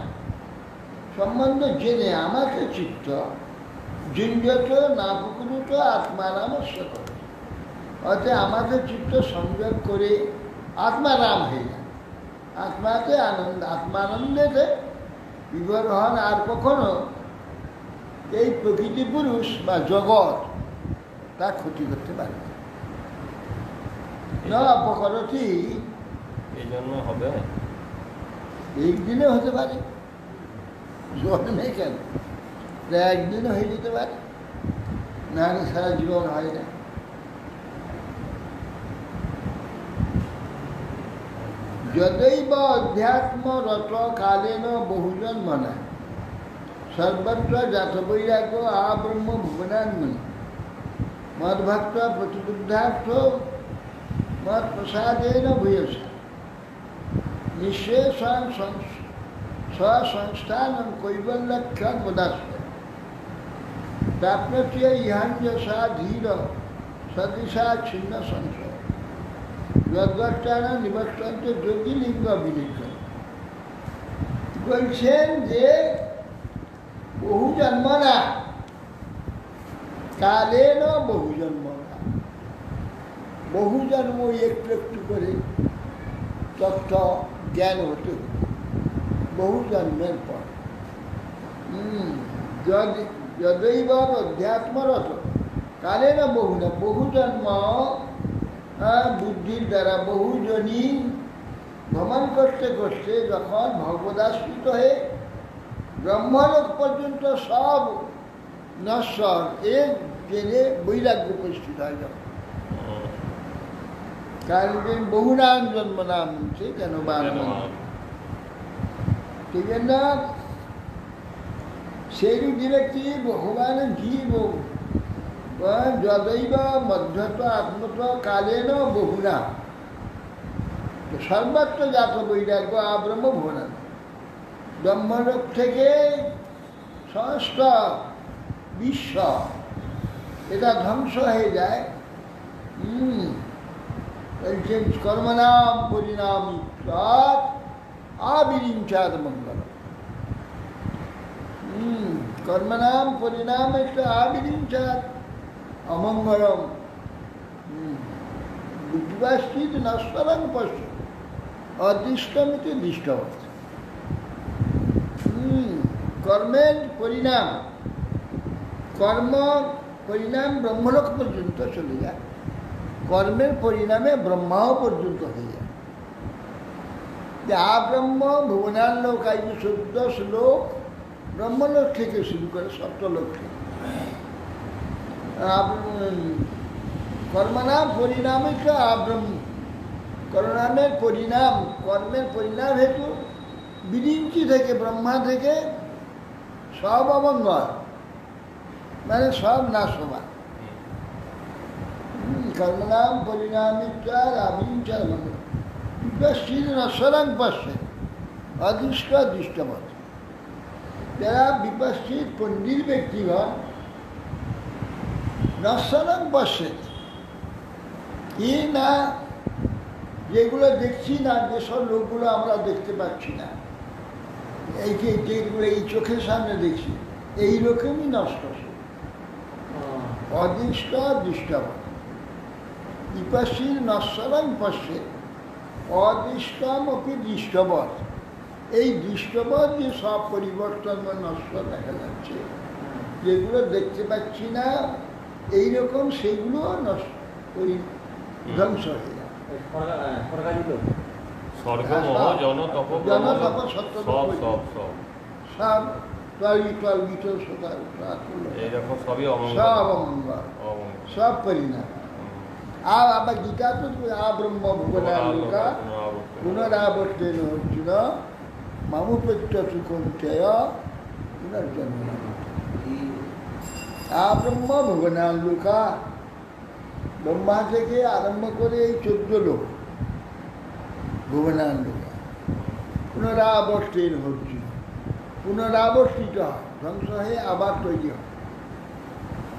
সম্বন্ধ জেনে আমাকে চিত্ত জিঞ্জত না প্রকৃত আত্মারাম সত। অর্থাৎ আমাকে চিত্ত সংযোগ করে আত্মারাম হয়ে যায়, আত্মাতে আনন্দ, আত্মানন্দেতে বিভোর হন। আর কখনো এই প্রকৃতি পুরুষ বা জগৎ তা ক্ষতি করতে পারে না। অপকরতি এই জন্য হবে একদিনে হতে পারে, জন্মে কেন, একদিনও হয়ে যেতে পারে, না সারা জীবন হয় না। যদৈব অধ্যাত্মরত কালেন বহুজন মনা সর্বত্র জাত বৈরাগ্য আব্রহ্ম ভুবনান্মনি মদ্ভক্ত প্রতিবুদ্ধার্থ মত প্রসাদেন ভূয়সা নিঃশেষ স্বসংস্থান কৈবল্যক্ষণ মুদাস্য প্রাপ্য ইহাঞ্জসা ধীর সদৃশা ছিন্ন সংশয় যদ্গষ্টানা নিবর্তন্ত যোগীলিঙ্গ বিলিঙ্গ। বলছেন যে বহু জন্ম না, কালেন বহু জন্ম না, বহু জন্ম একটু একটু করে তত্ত্ব জ্ঞান হতে হতো, বহু জন্মের পর। যদৈব অধ্যাত্মরত কালেন বহু না, বহু জন্ম বুদ্ধির দ্বারা বহুজনই ভ্রমণ করতে করতে যখন ভগবদাশ্রিত হয়ে ব্রহ্মলোক পর্যন্ত সব নশ্বর এ জেনে বৈরাগ্য উপস্থিত হয়। যখন কারণ বহু নাম জন্ম নাম হচ্ছে কেন ঠিক না, সেই যে ব্যক্তি ভগবানের জীব যদৈব মধ্যত আত্মত কালেন বহুনা সর্বত্র জাত বৈরাগ্য আব্রহ্ম ভুবনা, ব্রহ্মলোক থেকে সমস্ত বিশ্ব এটা ধ্বংস হয়ে যায়। বলছেন কর্মনাম পরিণাম আবিরিঞ্চাদ মঙ্গল। কর্মনাম পরিণাম একটা আবিরিঞ্চাদ অমঙ্গলম। বুদ্ধিবাস্তিত নশ্বরং পশ্য অদৃষ্টমিতি দৃষ্টবৎ। কর্মের পরিণাম, কর্ম পরিণাম ব্রহ্মলোক পর্যন্ত চলে যায়, কর্মের পরিণামে ব্রহ্মাও পর্যন্ত হয়ে যায়। যে আব্রহ্ম ভুবনালোক, এই যে 14 শ্লোক ব্রহ্মলোক থেকে শুরু করে সপ্তলোক থেকে। কর্মনাম পরিণামে তো আব্রহ্ম, কর্মের পরিণাম, কর্মের পরিণাম হেতু বিরিঞ্চি থেকে, ব্রহ্মা থেকে সব অমঙ্গল, মানে সব নাশমান। কর্মনাম পরিণামিচার আবিঞ্চার মঙ্গল বিপশ্চিত নশ্বরং পশ্যে অদৃষ্ট দৃষ্টবৎ। যারা বিপশ্চিত পণ্ডিত ব্যক্তিগণ নশ্বরং পশ্যে, কি না যেগুলো দেখছি না, যেসব লোকগুলো আমরা দেখতে পাচ্ছি না, এই যে যেগুলো এই চোখের সামনে দেখছি, এইরকমই নষ্ট, অদৃষ্ট দৃষ্টবৎ। বিপশ্চিত নশ্বরং পশ্যে অদৃষ্টম অপি দৃষ্টবৎ। এই দৃষ্টবৎ যে সব পরিবর্তন বা নষ্ট দেখা যাচ্ছে, যেগুলো দেখতে পাচ্ছি না এইরকম, সেগুলো নষ্ট, ওই ধ্বংস হয়ে যায়। স্বর্গ মোহ জন তপ সব সব সব সব এইরকম সবই অমঙ্গল, সব অমঙ্গল, সব পরিণাম। আর আবার গীতা তো আব্রহ্ম ভুবনালোকা পুনরাবর্তেন অর্জুন মামুপত্য সুকঞ্চয় পুনর্জন্ম। আব্রহ্ম ভুবনালোকা, ব্রহ্মা থেকে আরম্ভ করে এই 14 লোক ভুবনালোকা পুনরাবর্তেন অর্জুন, পুনরাবর্তিত হয়, ধ্বংস হয়ে আবার তৈরি হয়,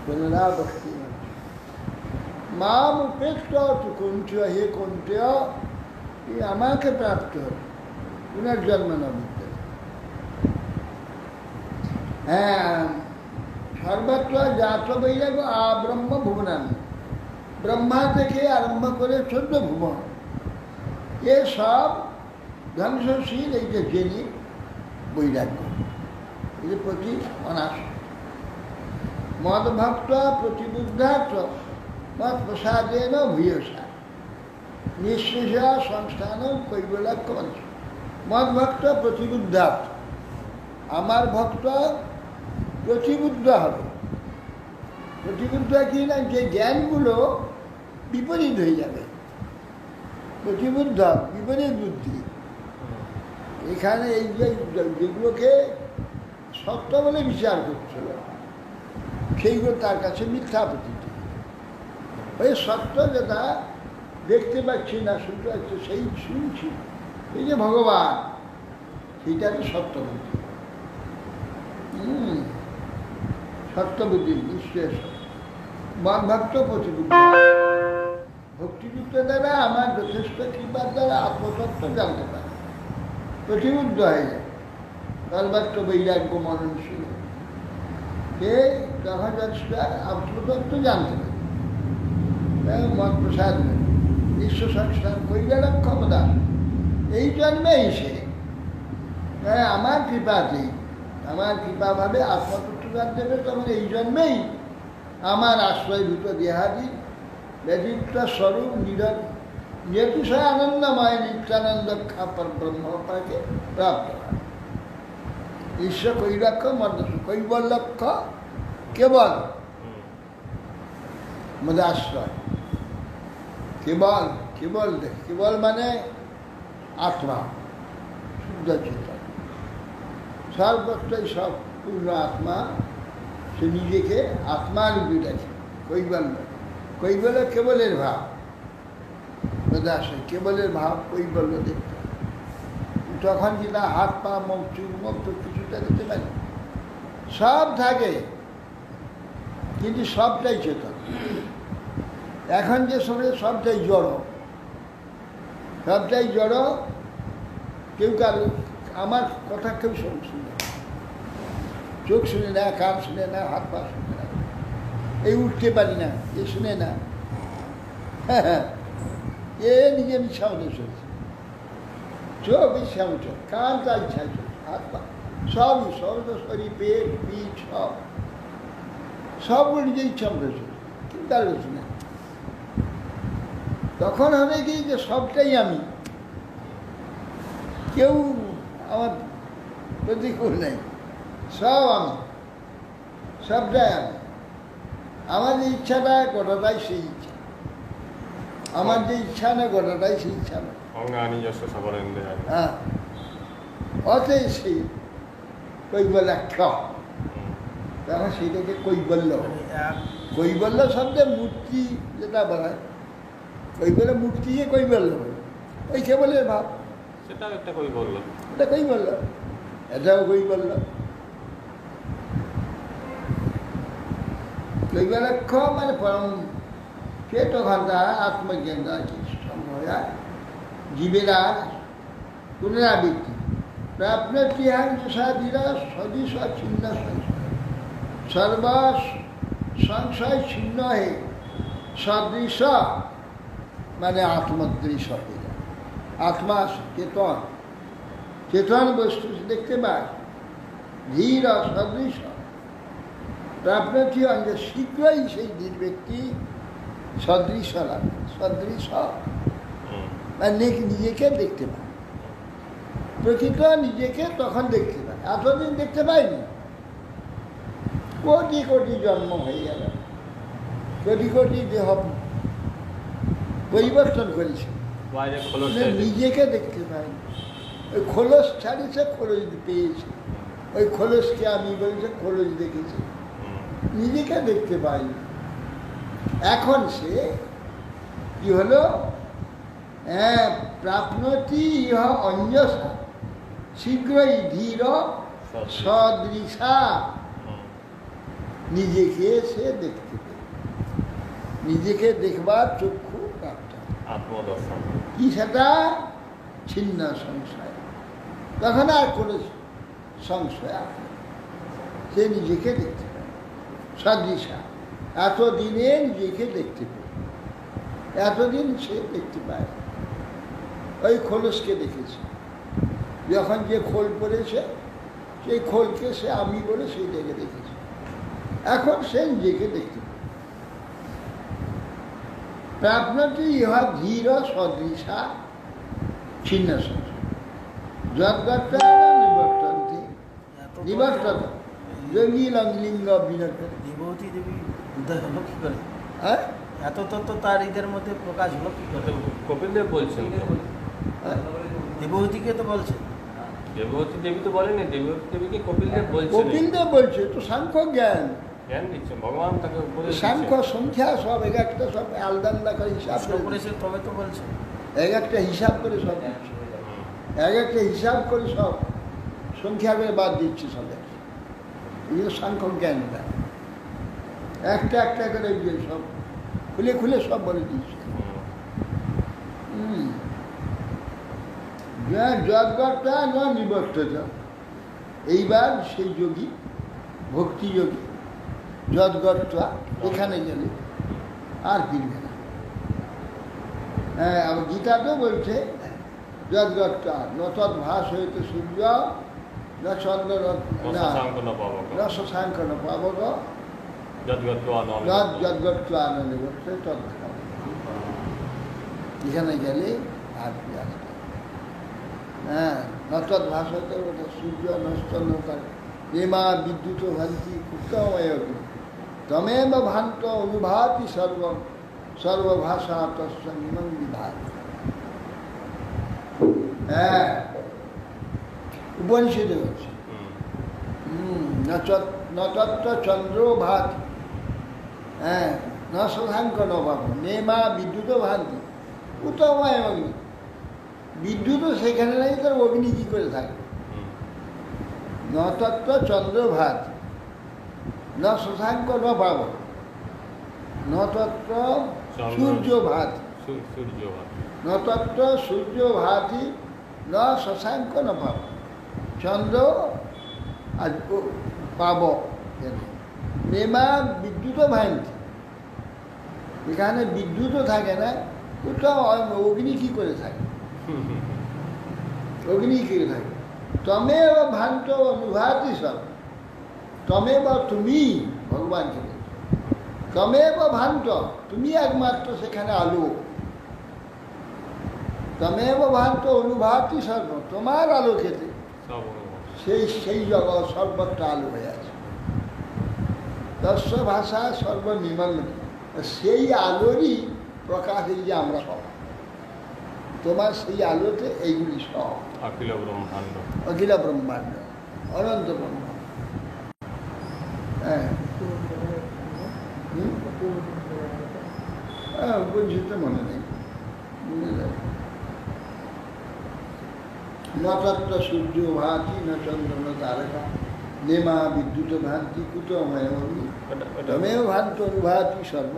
পুনরাবর্তিত। মাম উপেক্ষ তু কুঞ্চ, হে কুঞ্চ, তুই আমাকে প্রাপ্ত হবে, পুনর্জন্ম নবীতে। হ্যাঁ, সর্বত্র জাত বৈরাগ্য আব্রহ্ম ভুবনান, ব্রহ্মা থেকে আরম্ভ করে 14 ভুবন, এ সব ধ্বংসশীল। এই যে জেনে বৈরাগ্য, এই যে প্রতি অনাসক্ত, মদভক্ত প্রতিবুদ্ধার্থ মত প্রসাদেন ভূয়সা নিঃশেষা সংস্থান কৈবল্য। মদ ভক্ত প্রতিবুদ্ধার্থ, আমার ভক্ত প্রতিবুদ্ধ হবে। প্রতিবুদ্ধ কি না, যে জ্ঞানগুলো বিপরীত হয়ে যাবে, প্রতিবুদ্ধ বিপরীত বুদ্ধি। এখানে এই যেগুলোকে সত্য বলে বিচার করছিল, সেইগুলো তার কাছে মিথ্যা প্রতীতি। ওই সত্য যেটা দেখতে পাচ্ছি না, শুনতে পাচ্ছি, সেই শুনছি, এই যে ভগবান, সেইটা তো সত্যবুদ্ধি। সত্যবুদ্ধি নিশ্চয় মদভক্ত প্রতিবুদ্ধ, ভক্তিযুক্ত দ্বারা আমার যথেষ্ট কৃপার দ্বারা আত্মতত্ত্ব জানতে পারে, প্রতিবুদ্ধ হয়ে যায়, সর্বাত্ম বৈরাগ্য মননশীল, সে তখন আত্মতত্ত্ব জানতে পারে। মত প্রসাদ বিশ্ব সংস্থান কৈরালক ক্ষমতা, এই জন্মেই সে আমার কৃপাতেই, আমার কৃপাভাবে আত্মতত্ত্ব জানতে পারে, তখন এই জন্মেই আমার আশ্রয়ভূত দেহাদি ব্যতীত স্বরূপ নিরতিশয় আনন্দময় নিত্যানন্দ খাপর ব্রহ্মপাকে প্রাপ্ত হয়। ঈশ্বর কৈরাক্ষ মর্দস কৈবল্যক্ষ কেবল মধ্যে আশ্রয়, কেবল কেবল কেবল মানে আত্মা, শুদ্ধ চেতন, সর্বত্রই সব পূর্ণ আত্মা, সে নিজেকে আত্মারূপী দেখে। কৈবল্য, কৈবল্য কেবলের ভাব, কেবলের ভাব কৈবল্য দেখতে। তখন যেটা হাত পা মুখ চুখ মুখ তো কিছুটা দেখতে পারে, সব থাকে, কিন্তু সবটাই চেতন। এখন যে সময় সবটাই জড়, সবটাই জড়। কেউ কারো আমার কথা কেউ শুনে না, চোখ শুনে না, কান শুনে না, হাত পা শুনে না, এই উঠতে পারি না, এ শুনে না। এ নিজের ইচ্ছা মতো চলছে, চোখ ইচ্ছা মতো, কান তার ইচ্ছা চলছে, হাত পা সবই, শরীর, পেট, পিঠ, সবগুলো নিজের ইচ্ছা মতো চলছে, কিন্তু আর কিছু না। তখন হবে কি যে সবটাই আমি, কেউ আমার প্রতিকূল নেই, সব আমি, সবটাই আমি। আমার যে ইচ্ছাটা গোটাটাই সেই ইচ্ছা, আমার যে ইচ্ছা না গোটাটাই সেই ইচ্ছা না। হ্যাঁ, অতএব সেই কৈবল্য তখন সেইটাকে কৈবল্য। কৈবল্য শব্দে মূর্তি যেটা বলা হয়, কৈবল্য মূর্তিকে কৈবল্য বলে, ওই কেবলের ভাব, সেটাও একটা কই বললো। এটা কৈবল্য, এটাও কৈবল্য। কৈবল্য মানে পরম চেতঘণ্টা আত্মজ্ঞানটা কি সম্ভব জীবেরা পুনরাবৃত্তি প্রাপ্তিহাং সাধীরা সদৃশ ছিন্ন সংশয় সর্ব সংশয় ছিন্ন হে সদৃশ মানে আত্মদৃশ হয়ে যায়। আত্মা চেতন, চেতন বস্তু দেখতে পায়, ধীর সদৃশ প্রাপ্তি অঞ্জ শীঘ্রই সেই ধীর ব্যক্তি সদৃশ লাগে, সদৃশ মানে নিজেকে দেখতে পায়, প্রকৃত নিজেকে তখন দেখতে পায়। এতদিন দেখতে পাইনি, কোটি কোটি জন্ম হয়ে গেল, কোটি কোটি দেহ পরিবর্তন করেছে, নিজেকে দেখতে পাইনি। ওই খোলস ছাড়িয়েছে, খোলস পেয়েছে, ওই খোলসকে আমি বলেছে, খোলস দেখেছে, নিজেকে দেখতে পাইনি। এখন সে কি হলো, প্রাপ্নতি ইহ অঞ্জসা শীঘ্রই ধীর সদৃশা, নিজেকে সে দেখতে পেল, নিজেকে দেখবার চক্ষু প্রাপ্ত, আত্মদর্শন। কি সেটা ছিন্ন সংশয়, তখন আর কোনো সংশয় আসে, সে নিজেকে দেখতে পায় সদৃশা। এতদিনে নিজেকে দেখতে পেল, এতদিন সে দেখতে পায়, ওই খোলসকে দেখেছে, যখন যে খোল পড়েছে সেই খোলকে সে আমি বলে সেইটাকে দেখেছে, এখন সে নিজেকে দেখতে পায়। প্রাপ্নতি ইহা ধীর সদৃশা ছিন্ন সংশয় যদ্গতা নিবর্তন্তি নিবর্তন যোগী লিঙ্গ বিনর্তন। দেবতী দেবী উদয় হলো কি করে? হ্যাঁ, এত তত্ত্ব তার ঈদের মধ্যে প্রকাশ হলো কি করে? কপিল দেব বলছেন, দেবতীকে তো বলছে, দেবতী দেবী তো বলেনি, দেবতী দেবীকে কপিল দেব বলছেন। কপিল দেব বলছে তো সাংখ্য জ্ঞান, জ্ঞান দিচ্ছেন, ভগবান তাকে উপদেশ সাংখ্য দিচ্ছেন। সংখ্যা সব এক একটা সব আলাদা আলাদা করে হিসাব প্রশ্ন করেছে তবে তো বলছে। এক একটা হিসাব করে সব দিচ্ছে, এক একটা হিসাব করে সব সংখ্যা করে বাদ দিচ্ছে সব। এগুলো সাংখ্য জ্ঞানটা একটা একটা করে যে সব খুলে খুলে সব বলে দিচ্ছে। যজ্ঞটা নয় নিবর্ততা। এইবার সেই যোগী, ভক্তি যোগী যজ্ঞটা এখানে গেলে আর ফিরবে না। হ্যাঁ, আমার গীতাতেও বলছে যজ্ঞটা নতদ ভাস হইতে সূর্য না চন্দ্র না শশাঙ্ক ন পাবক যজ্ঞটা আনন্দ করছে তদ এখানে গেলে আর কি আসবে। হ্যাঁ, নতদ ভাস হইতে সূর্য নশ্চন্দ্র প্রেমা বিদ্যুৎ ভান্তি কুপ্তময় তমেব ভান্ত অনুভাতি সর্বভাষা তৎসঙ্গম বিভাগ। হ্যাঁ, উপনিষদে হচ্ছে নতত্র চন্দ্র ভাত, হ্যাঁ, ন শশাঙ্ক ন পাব নেমা বিদ্যুৎ ভান্তি উত্তময় অগ্নি। বিদ্যুৎও সেখানে নাই, তার অগ্নি কী করে থাকবে? নতত্র চন্দ্র ভাত ন শশাঙ্ক ন পাব নতত্র চন্দ্র। সূর্য ভাতি, সূর্য ভাতি। নতত্র সূর্য ভাতি ন শশাঙ্ক ন পাব, চন্দ্র আজ পাব নেমা বিদ্যুৎ ভাঙছে, এখানে বিদ্যুৎও থাকে না, কোথাও অগ্নি কী করে থাকে, অগ্নি কী করে থাকে। তমেব ভান্ত অনুভাতি সব, তমেব তুমি ভগবানকে বলছে, তমেব ভান্ত তুমি একমাত্র সেখানে আলো, তমেব ভান্ত অনুভাতি সর্ব তোমার আলো খেতে সেই জগৎ সর্বত্র আলো হয়ে আছে। দর্শ ভাষা সর্বনিমগ্ন, সেই আলোরই প্রকাশ এই যে আমরা সব, তোমার সেই আলোতে এইগুলি সব অখিল ব্রহ্মাণ্ড, অখিল ব্রহ্মাণ্ড, অনন্ত ব্রহ্মাণ্ড। হ্যাঁ বলছি তো মনে নেই, নতত্র সূর্য ভাতি ন চন্দ্র ন তারকা নেমা বিদ্যুৎ ভান্তি কুতময় অগ্নি তমেও ভান্ত অনুভাতি সর্ব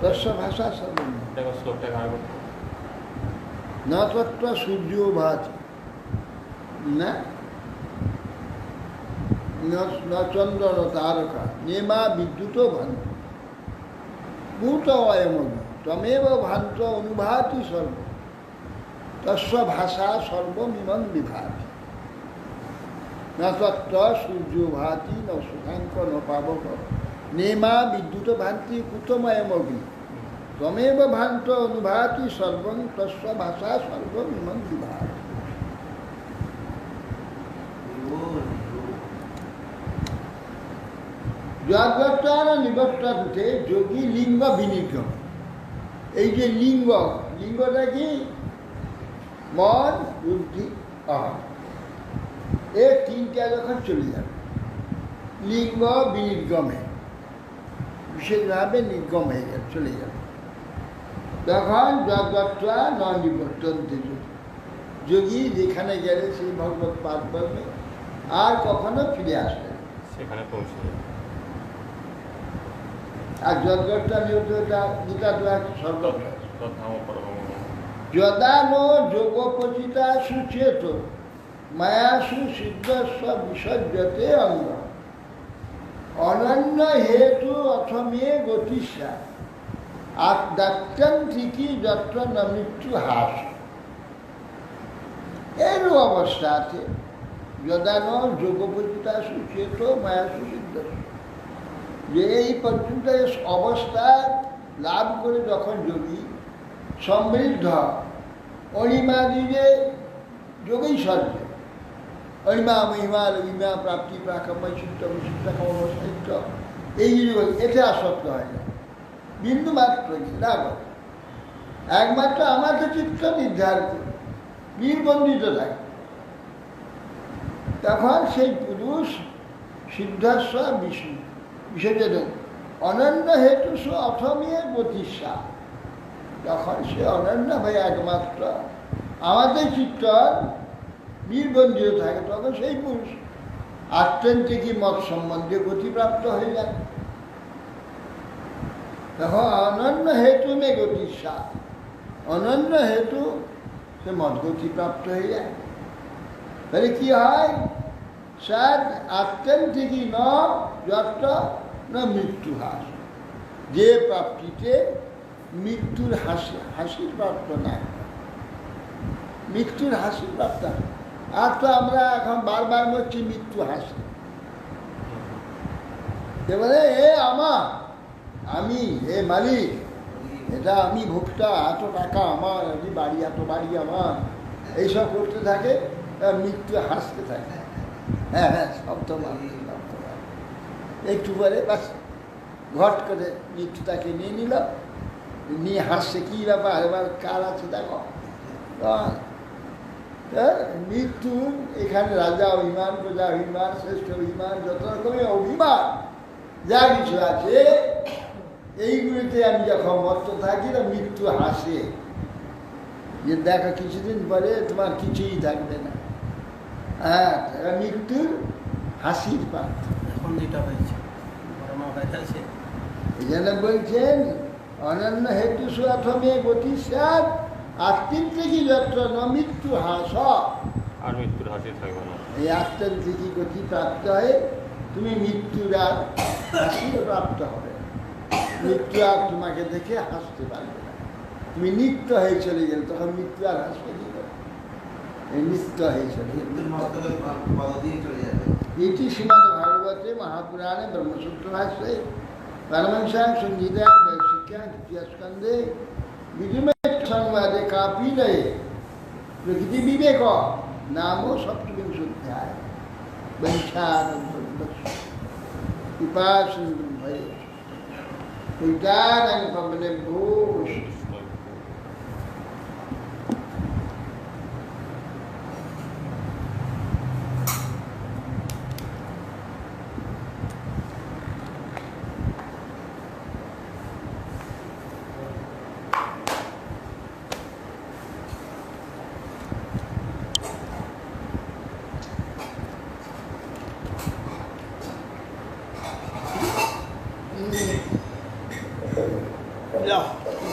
তস্য ভাষা সর্বম। দেখো শ্লোকটাকে আর করতে নতত্র সূর্য ভাতি না ন চন্দ্র ন তারকা নেমা বিদ্যুৎ ভান্তি কুতময় অগ্নি তমেব ভান্ত অনুভাতি সর্ব তস্য ভাষা সর্বমিমং বিভাতি নতত্র সূর্য ভাতি ন সুখাঙ্ক ন পাবক নেমা বিদ্যুৎ ভান্তি কুতময় অগ্নি তমেব ভান্ত অনুভাতি সর্বং তস্য ভাষা সর্বমিমং বিভাতি। যজ্ঞার নিবর্তন্তে যোগী লিঙ্গ বিনিগম, এই যে লিঙ্গ, লিঙ্গটা কি মন বুদ্ধি অহং, এ তিনটা যখন চলে যাবে লিঙ্গ বিনির্গমে বিশেষভাবে নির্গম হয়ে যাবে, চলে যাবে, তখন জগৎটা ন নিবর্তন্তে যোগী যেখানে গেলে সেই ভগবত পাদ পড়বে আর কখনো ফিরে আসবে না, সেখানে পৌঁছে যাবে। আর জগৎটা নিয়তটা গীতা তো এক সর্বত্র তদ্ধাম পরমং যদা নো যোগোপচিতা সুচেত মায়াসু সিদ্ধস্ব বিসর্জতে অঙ্গ অনন্য হেতু অথমে গতিসা দাত্যন্ত্রিকী যত্র ন মৃত্যু হ্রাস। এর অবস্থা আছে যদা ন যোগোপচিতা সুচেত মায়াসু সিদ্ধস্ব, যে এই পর্যন্ত অবস্থা লাভ করে যখন যোগী সমৃদ্ধ অণিমা দিয়ে যোগেই সর্বে অণিমা মহিমা লঘিমা প্রাপ্তি প্রাকম্য চিত্ত বিচিত্ত সাহিত্য এই জিনিস এতে আসক্ত হয় না, বিন্দু মাত্র লাভ, একমাত্র আমাকে চিত্ত নির্ধার করে নির্বন্ধিত থাকে, তখন সেই পুরুষ সিদ্ধস্ব বিষ্ণু বিসর্জন অনন্য হেতু অথমীয় গতিসা, যখন সে অনন্য হয়ে একমাত্র আমাদের চিত্ত নির্বন্ধিত থাকে তখন সেই পুরুষ আত্যন্তিকী মত সম্বন্ধে গতিপ্রাপ্ত হয়ে যায়, তখন অনন্য হেতু মে গতিসা, অনন্য হেতু সে মত গতিপ্রাপ্ত হয়ে যায়। তাহলে কি হয়, স্যার আত্যন্তিকী ন যত্র না মৃত্যু হ্রাস, যে প্রাপ্তিতে মৃত্যুর হাসির প্রাপ্ত নাই, মৃত্যুর হাসির প্রাপ্ত। আর তো আমরা এখন বারবার বলছি মৃত্যু হাসি, এবারে এ আমার, আমি এ মালিক, এটা আমি ভোক্তা, এত টাকা আমার, আমি বাড়ি, এত বাড়ি আমার, এইসব করতে থাকে, মৃত্যু হাসতে থাকে। হ্যাঁ হ্যাঁ, শব্দ মানুষ একটু পরে বাস ঘট করে মৃত্যু তাকে নিয়ে নিল, নিয়ে হাসছে, কী ব্যাপার, এবার কার আছে দেখো। মৃত্যু এখানে রাজা অভিমান, প্রজা অভিমান, শ্রেষ্ঠ অভিমান, যত রকমের অভিমান যা কিছু আছে, এইগুলিতে আমি যখন মত্ত থাকি না মৃত্যু হাসে, যে দেখো কিছুদিন পরে তোমার কিছুই থাকবে না। হ্যাঁ, মৃত্যুর হাসির পাত্র। এখন যেটা হয়েছে করোনা ভাইরাসে এই জন্য বলছেন অনন্য হেতু সুথমে গতি সাত আত্মিত্রিকী যত্র ন মৃত্যু হাস। আর মৃত্যুর হাসি থাকবে না। এই আত্মান্ত্রিকী গতি প্রাপ্ত হয়ে তুমি মৃত্যুর আর হাসিও প্রাপ্ত হবে না। মৃত্যু আর তোমাকে দেখে হাসতে পারবে না। তুমি নিত্য হয়ে চলে গেলে তখন মৃত্যু আর হাসবে কি করে? এই নিত্য হয়ে চলে গেলে মৃত্যুর মহত্ত্ব পদ দিয়ে চলে যাবে। इति श्रीमद्भागवते महापुराणे ब्रह्मसूत्रभाष्ये परमहंस्यां संहितायां वैशिष्ट्यां द्वितीयस्कन्धे विधिमय संवादे कापिले प्रकृति विवेक नामो सप्तविंशोऽध्याय पिपासन्तु भय पितानं पवनेभ्यो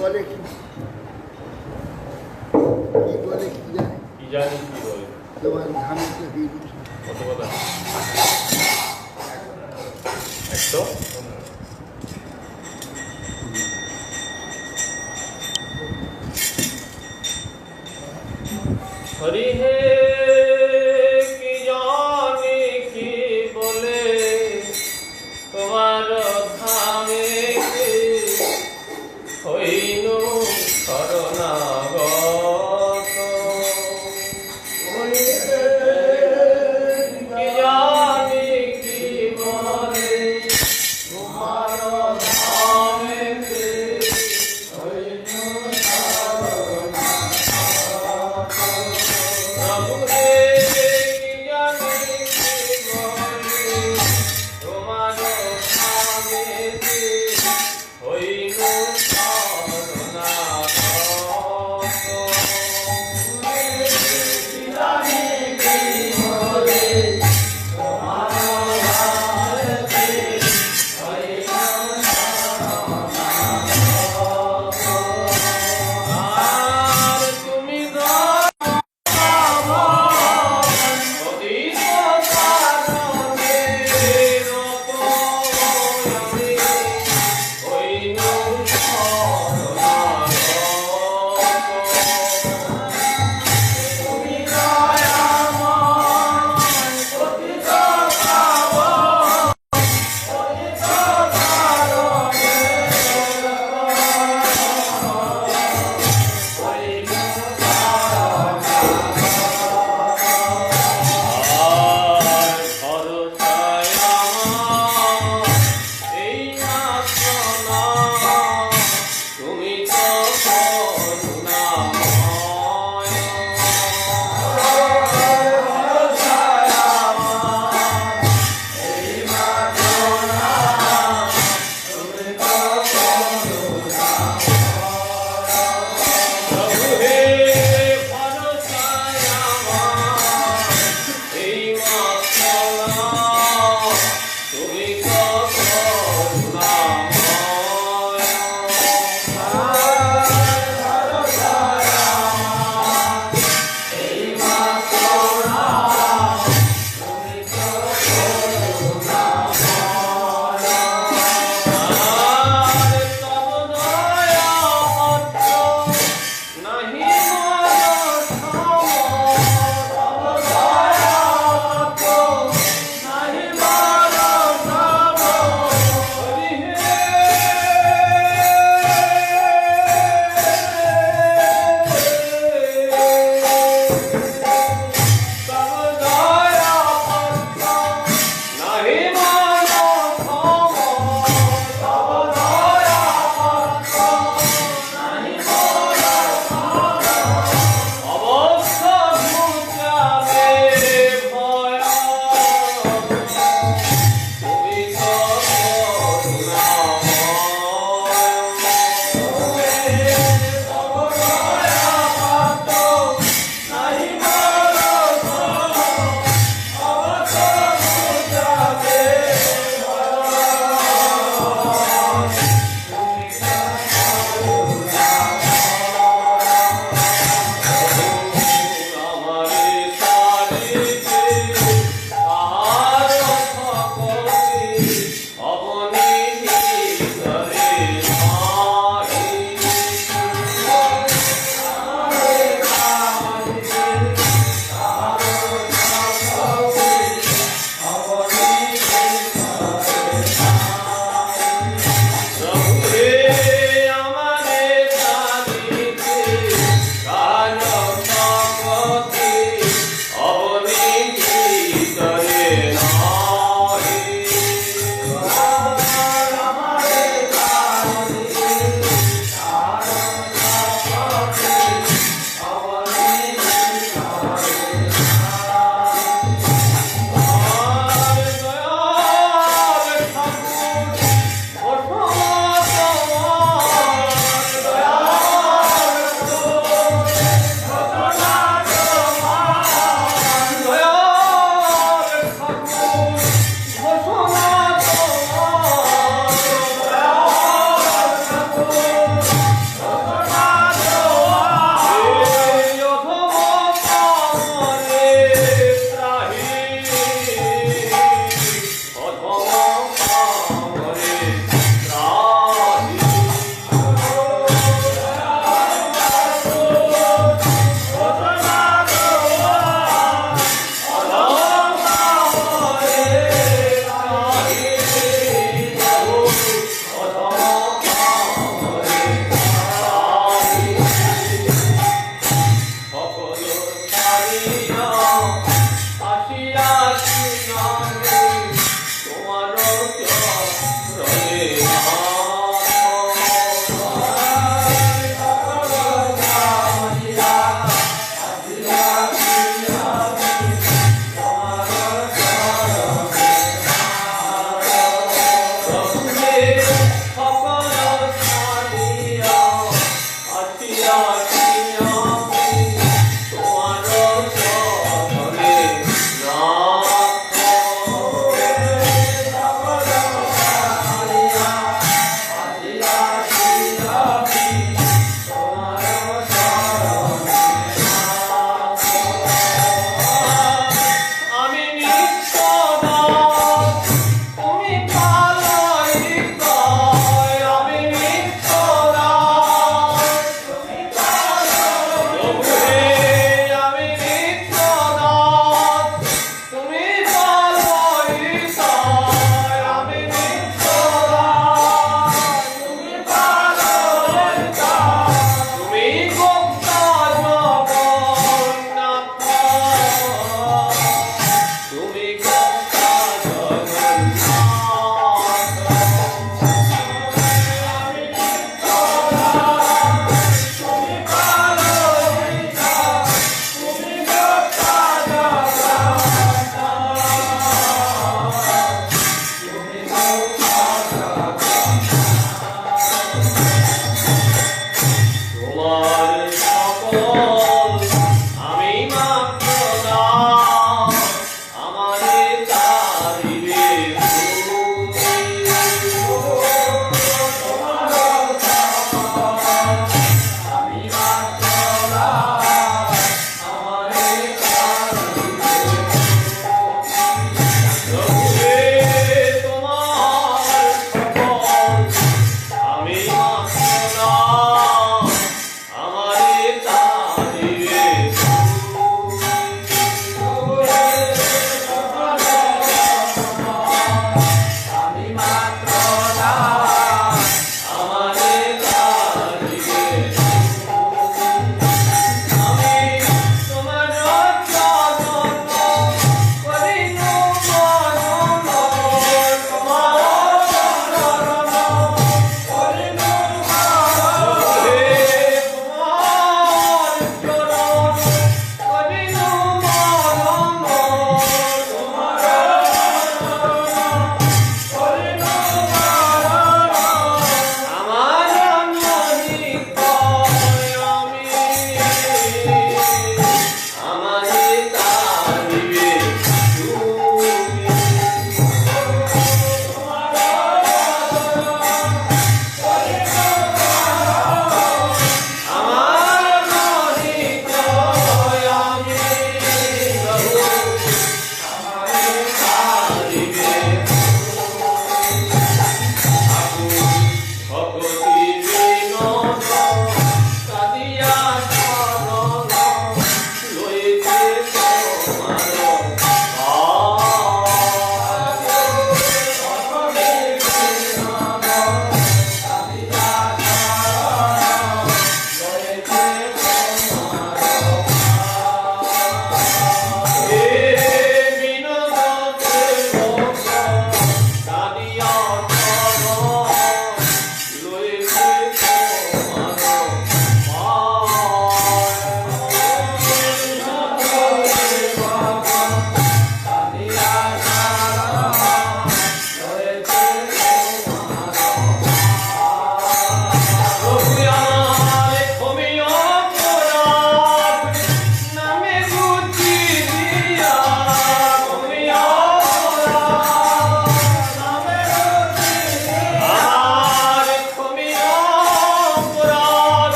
বলে কি বলে কি জানে কি জানি কি বলে তোমার ধামে তো হিন্দু কত কথা 100 হরি হে কি জানি কি বলে তোমার ধামে হইনু শরণাগত। কি জানি কি বলে তোমার ধামে হইনু শরণাগত।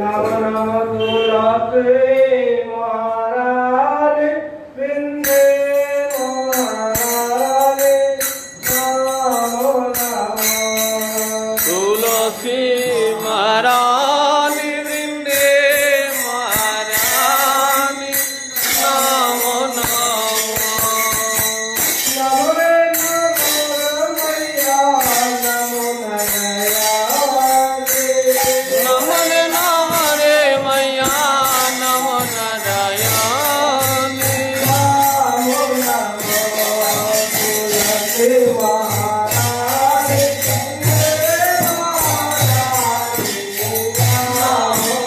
नम नम तुलसी महारानी वृंदे महारानी नमो नमः तुलसी महारानी वृंदे महारानी नमो नमः नमो रे नमो मैया नमो नयनानी नमो नमो रे मैया नमो नारायणी नमो नमो तुलसी महारानी वृंदे महारानी नमो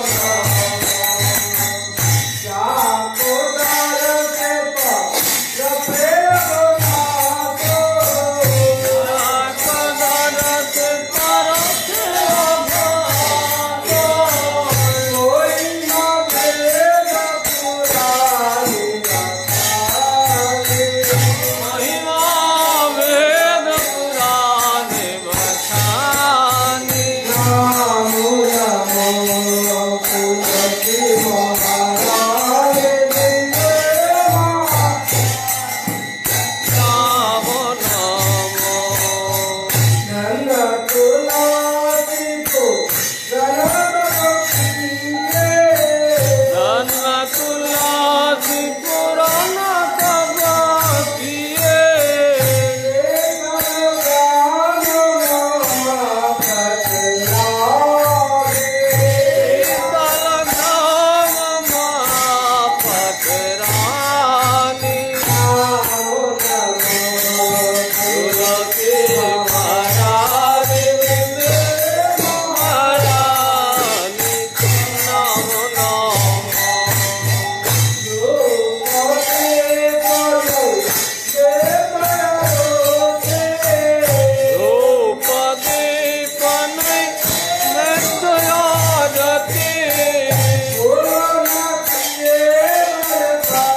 जाको दर के पग प्रेम नाको कोई न भेद पुरानी बखानी महिमा वेद पुराणे बखानी नमो नमो तुलसी महारानी वृंदे नमो नमो नंद तुलसी को गणपतिये धन तुलसी पुराण कबकिए शीतल धाम पतरानी तुलसी महारानी वृंदे महारानी नमो नमः रूप दीपन मृत्युयाजति पुराना किए वरका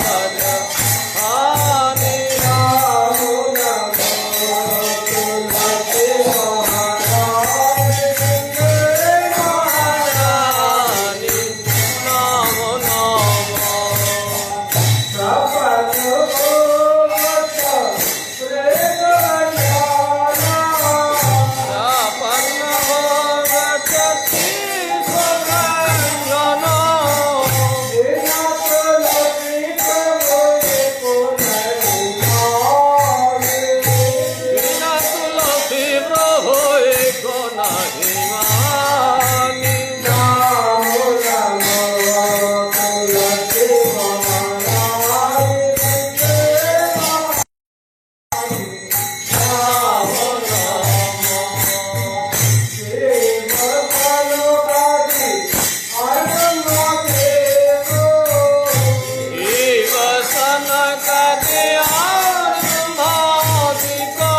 बलहानी महारानी नमो नमः गति स्वरंजन बिना तुलसी प्रभु एको नहीं मानी नमो नमः जीवसन कदे आरंभादिको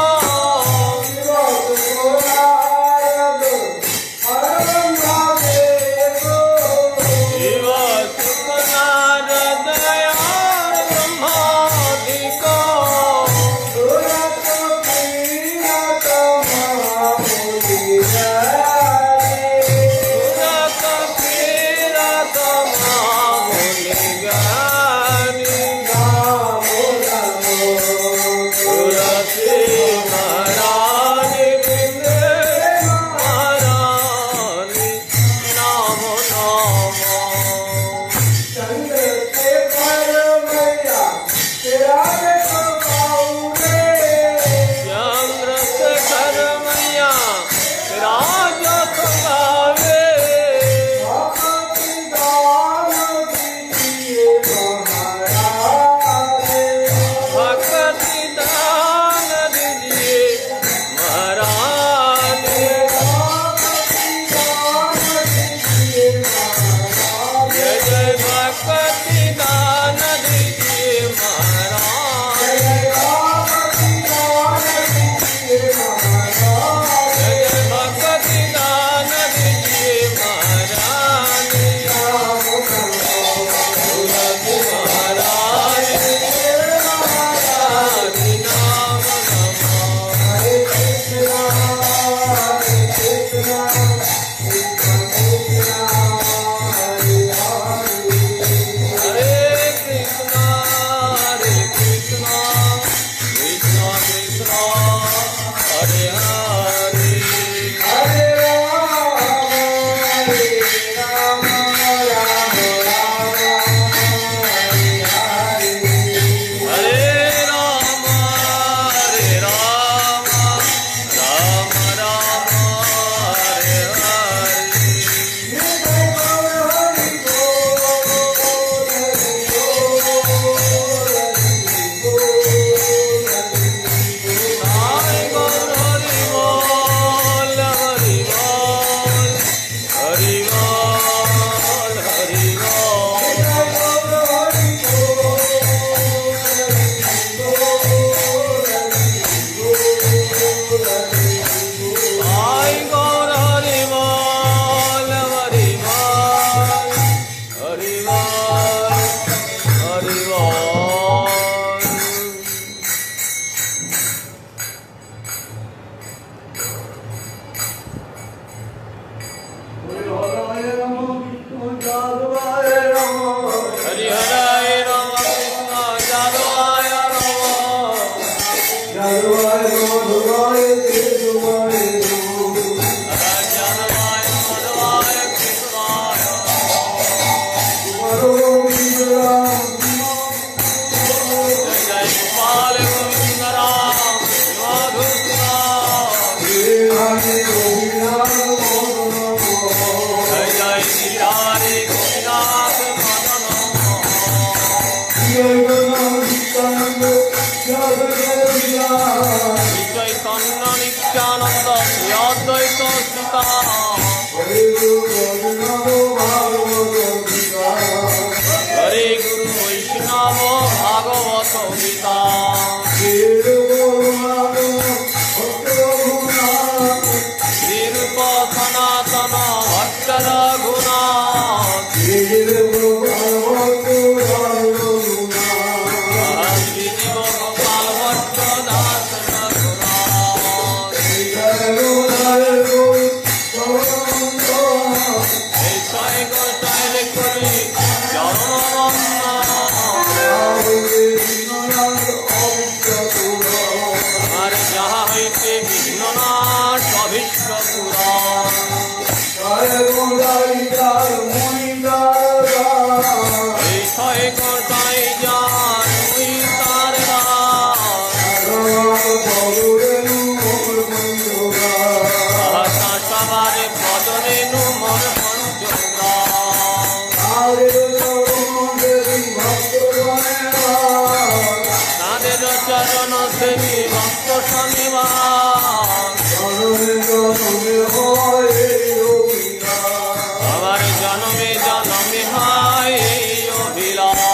जीव सुख नारद आरंभादिको सुरत पीरत मामुनि ज्ञानी तुलसी महारानी वृंदे महारानी नमो नमः चंद्रशेखर मैया राज गावे भक्ति दान दीजिए महारानी जय जय भक्ति दान दीजिए महारानी जय जय भक्ति दान दीजिए महारानी तुलसी महारानी महारानी नमो नमः জয় গোপাল গোবিন্দ রাম মাধব জয় জয় শ্রীহরি গোপীনাথ মদন চৈতন্য নিত্যানন্দ শ্রী অদ্বৈত সীতা হরে গুরু বৈষ্ণব ভাগবত গীতা শ্রীরূপ সনাতন ভট্ট রঘুনাথ শ্রীজীব গোপাল ভট্ট দাস রঘুনাথ এই ছয় গোসাইলে করি জন্মবন্ধন আর যাহা হইতে বিঘ্ননাশ অভীষ্ট পুরাণ এই ছয় গোসাই যান ওই তার সবারে পদরে নুমর পঞ্চরা তাদের চরণ সেবী ভক্ত শনিবার আমার জনমে জনমে হয় এই অভিলাষ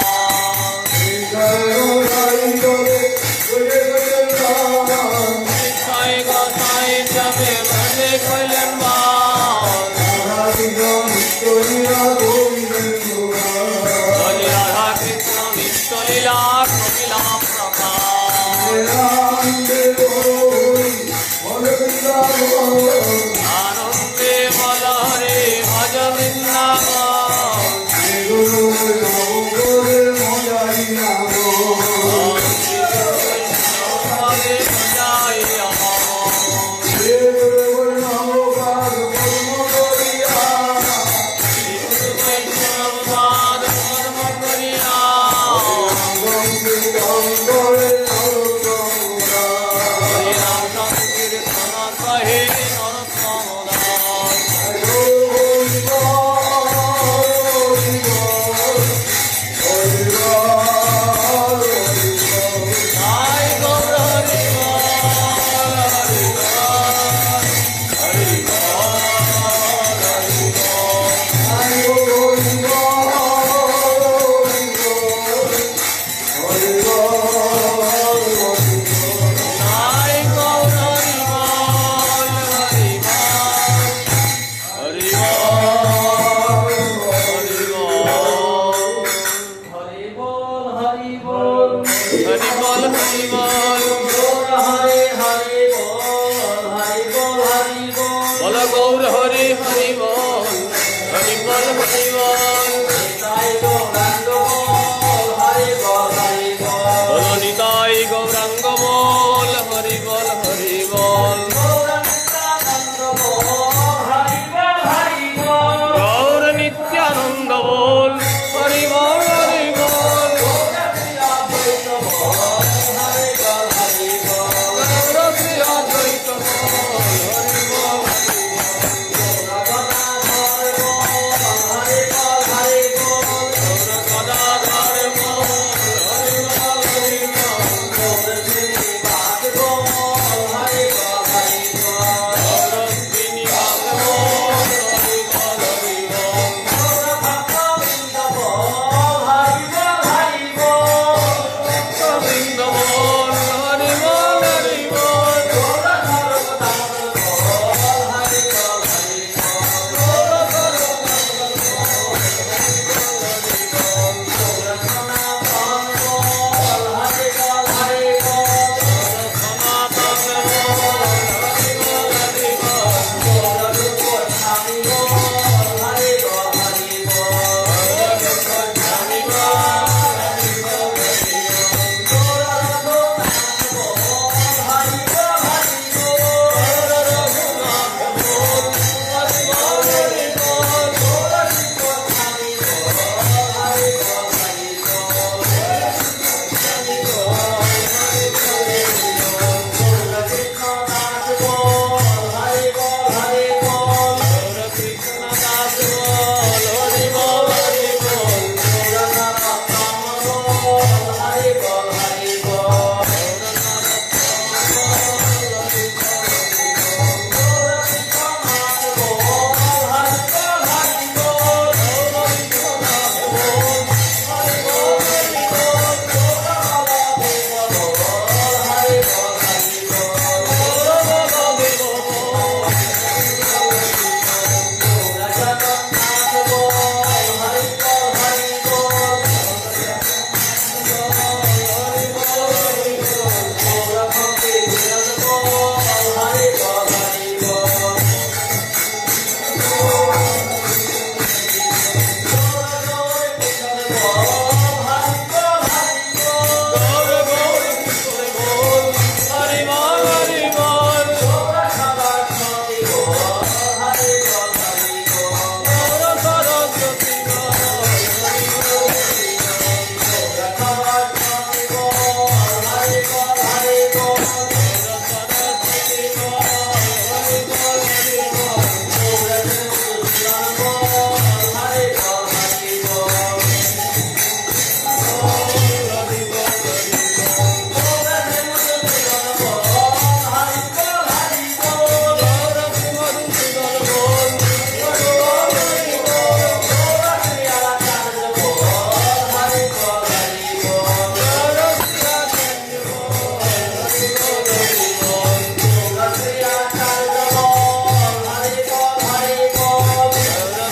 ছয় গোসাই যাবে বলে কইলেন বাস বলি রাধা কৃষ্ণ নিত্য লীলা কপিলা আনন্দে বল হরে ভজ বৃন্দাবন বলে ভজাই বৈষ্ণব পাদ কর্ম করিয়া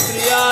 প্রিয়া